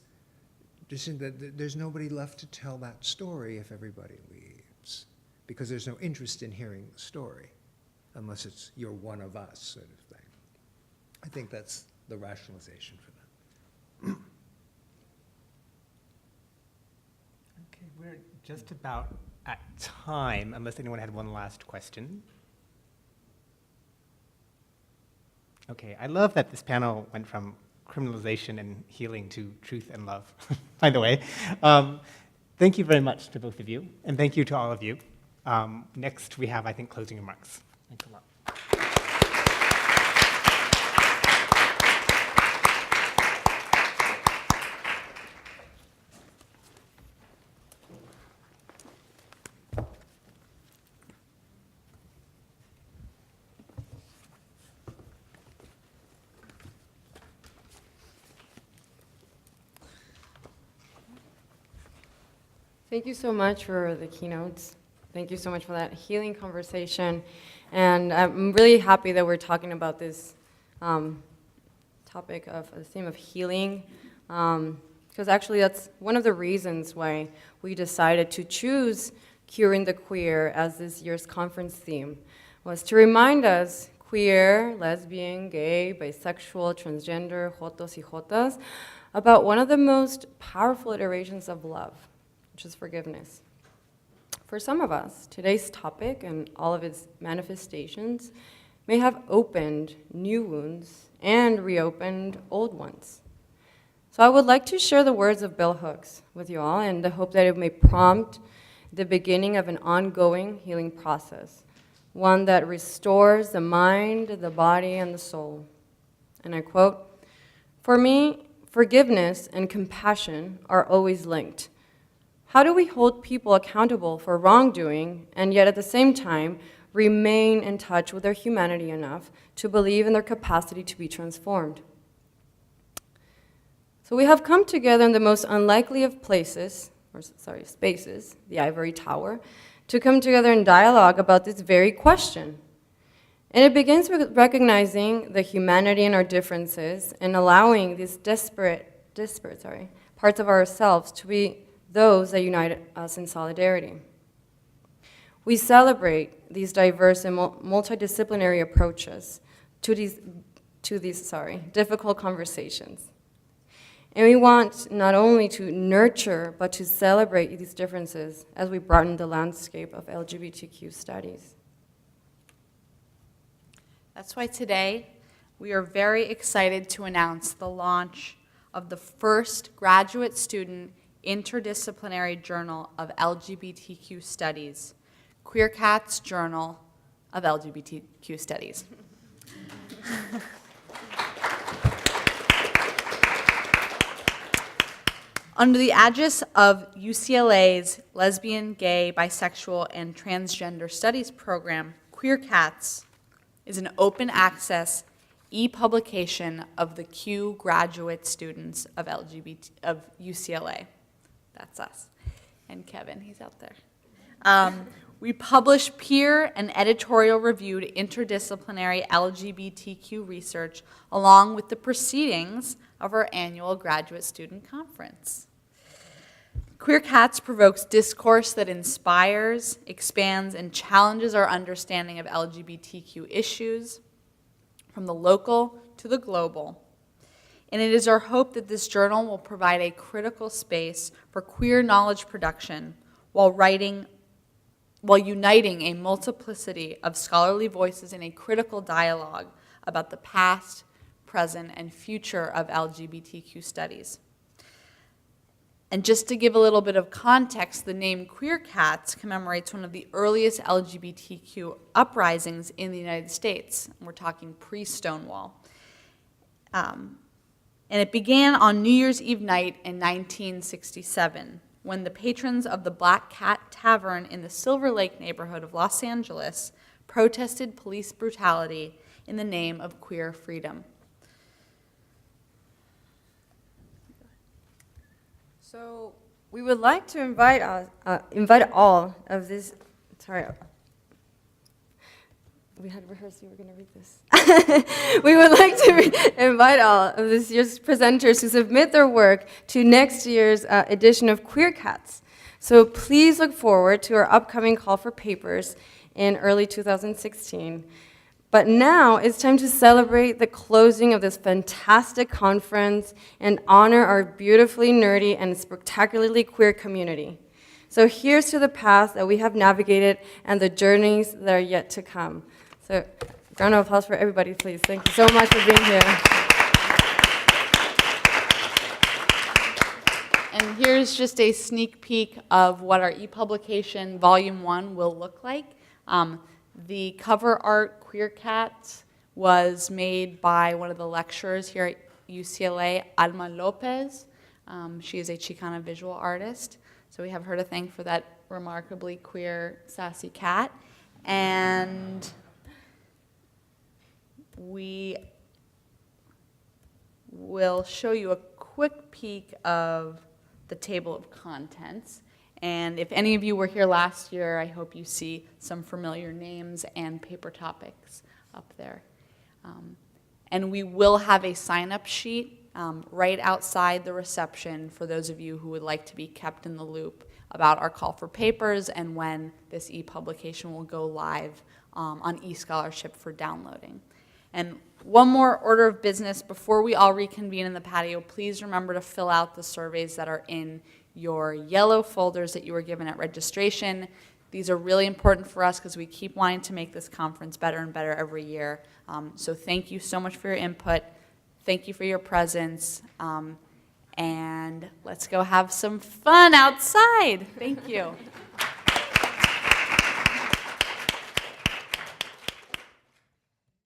decision that there's nobody left to tell that story if everybody leaves, because there's no interest in hearing the story unless it's you're one of us sort of thing. I think that's the rationalization for that. Okay, we're just about at time, unless anyone had one last question. Okay, I love that this panel went from criminalization and healing to truth and love, by the way. Thank you very much to both of you, and thank you to all of you. Next, we have, I think, closing remarks. Thanks a lot. Thank you so much for the keynotes. Thank you so much for that healing conversation. And I'm really happy that we're talking about this topic of the theme of healing, because actually that's one of the reasons why we decided to choose Curing the Queer as this year's conference theme, was to remind us, queer, lesbian, gay, bisexual, transgender, jotos y jotas, about one of the most powerful iterations of love, which is forgiveness. For some of us, today's topic and all of its manifestations may have opened new wounds and reopened old ones. So I would like to share the words of Bell Hooks with you all in the hope that it may prompt the beginning of an ongoing healing process, one that restores the mind, the body, and the soul. And I quote, "For me, forgiveness and compassion are always linked. how do we hold people accountable for wrongdoing and yet at the same time remain in touch with their humanity enough to believe in their capacity to be transformed? So we have come together in the most unlikely of places, spaces, the ivory tower, to come together in dialogue about this very question. And it begins with recognizing the humanity in our differences and allowing these disparate parts of ourselves to be those that unite us in solidarity. We celebrate these diverse and multidisciplinary approaches to these difficult conversations. And we want not only to nurture, but to celebrate these differences as we broaden the landscape of LGBTQ studies. That's why today we are very excited to announce the launch of the first graduate student interdisciplinary journal of LGBTQ studies, Queer Cat's Journal of LGBTQ Studies. Under the aegis of UCLA's Lesbian, Gay, Bisexual, and Transgender Studies program, Queer Cats is an open access e-publication of the Q graduate students of UCLA. That's us. And Kevin, he's out there. We publish peer and editorial reviewed interdisciplinary LGBTQ research along with the proceedings of our annual graduate student conference. Queer Cats provokes discourse that inspires, expands, and challenges our understanding of LGBTQ issues from the local to the global. And it is our hope that this journal will provide a critical space for queer knowledge production while uniting a multiplicity of scholarly voices in a critical dialogue about the past, present, and future of LGBTQ studies. And just to give a little bit of context, the name Queer Cats commemorates one of the earliest LGBTQ uprisings in the United States. We're talking pre-Stonewall. And it began on New Year's Eve night in 1967, when the patrons of the Black Cat Tavern in the Silver Lake neighborhood of Los Angeles protested police brutality in the name of queer freedom. So we would like to invite all of this, we had rehearsed, you were going to read this. We would like to invite all of this year's presenters to submit their work to next year's edition of Queer Cats. So please look forward to our upcoming call for papers in early 2016. But now it's time to celebrate the closing of this fantastic conference and honor our beautifully nerdy and spectacularly queer community. So here's to the path that we have navigated and the journeys that are yet to come. So round of applause for everybody, please. Thank you so much for being here. And here's just a sneak peek of what our e-publication Volume 1 will look like. The cover art, Queer Cats, was made by one of the lecturers here at UCLA, Alma Lopez. She is a Chicana visual artist, so we have her to thank for that remarkably queer, sassy cat. And we will show you a quick peek of the table of contents. And if any of you were here last year, I hope you see some familiar names and paper topics up there. And we will have a sign-up sheet right outside the reception for those of you who would like to be kept in the loop about our call for papers and when this e-publication will go live on eScholarship for downloading. And one more order of business before we all reconvene in the patio, please remember to fill out the surveys that are in your yellow folders that you were given at registration. These are really important for us because we keep wanting to make this conference better and better every year. So thank you so much for your input. Thank you for your presence. And let's go have some fun outside. Thank you.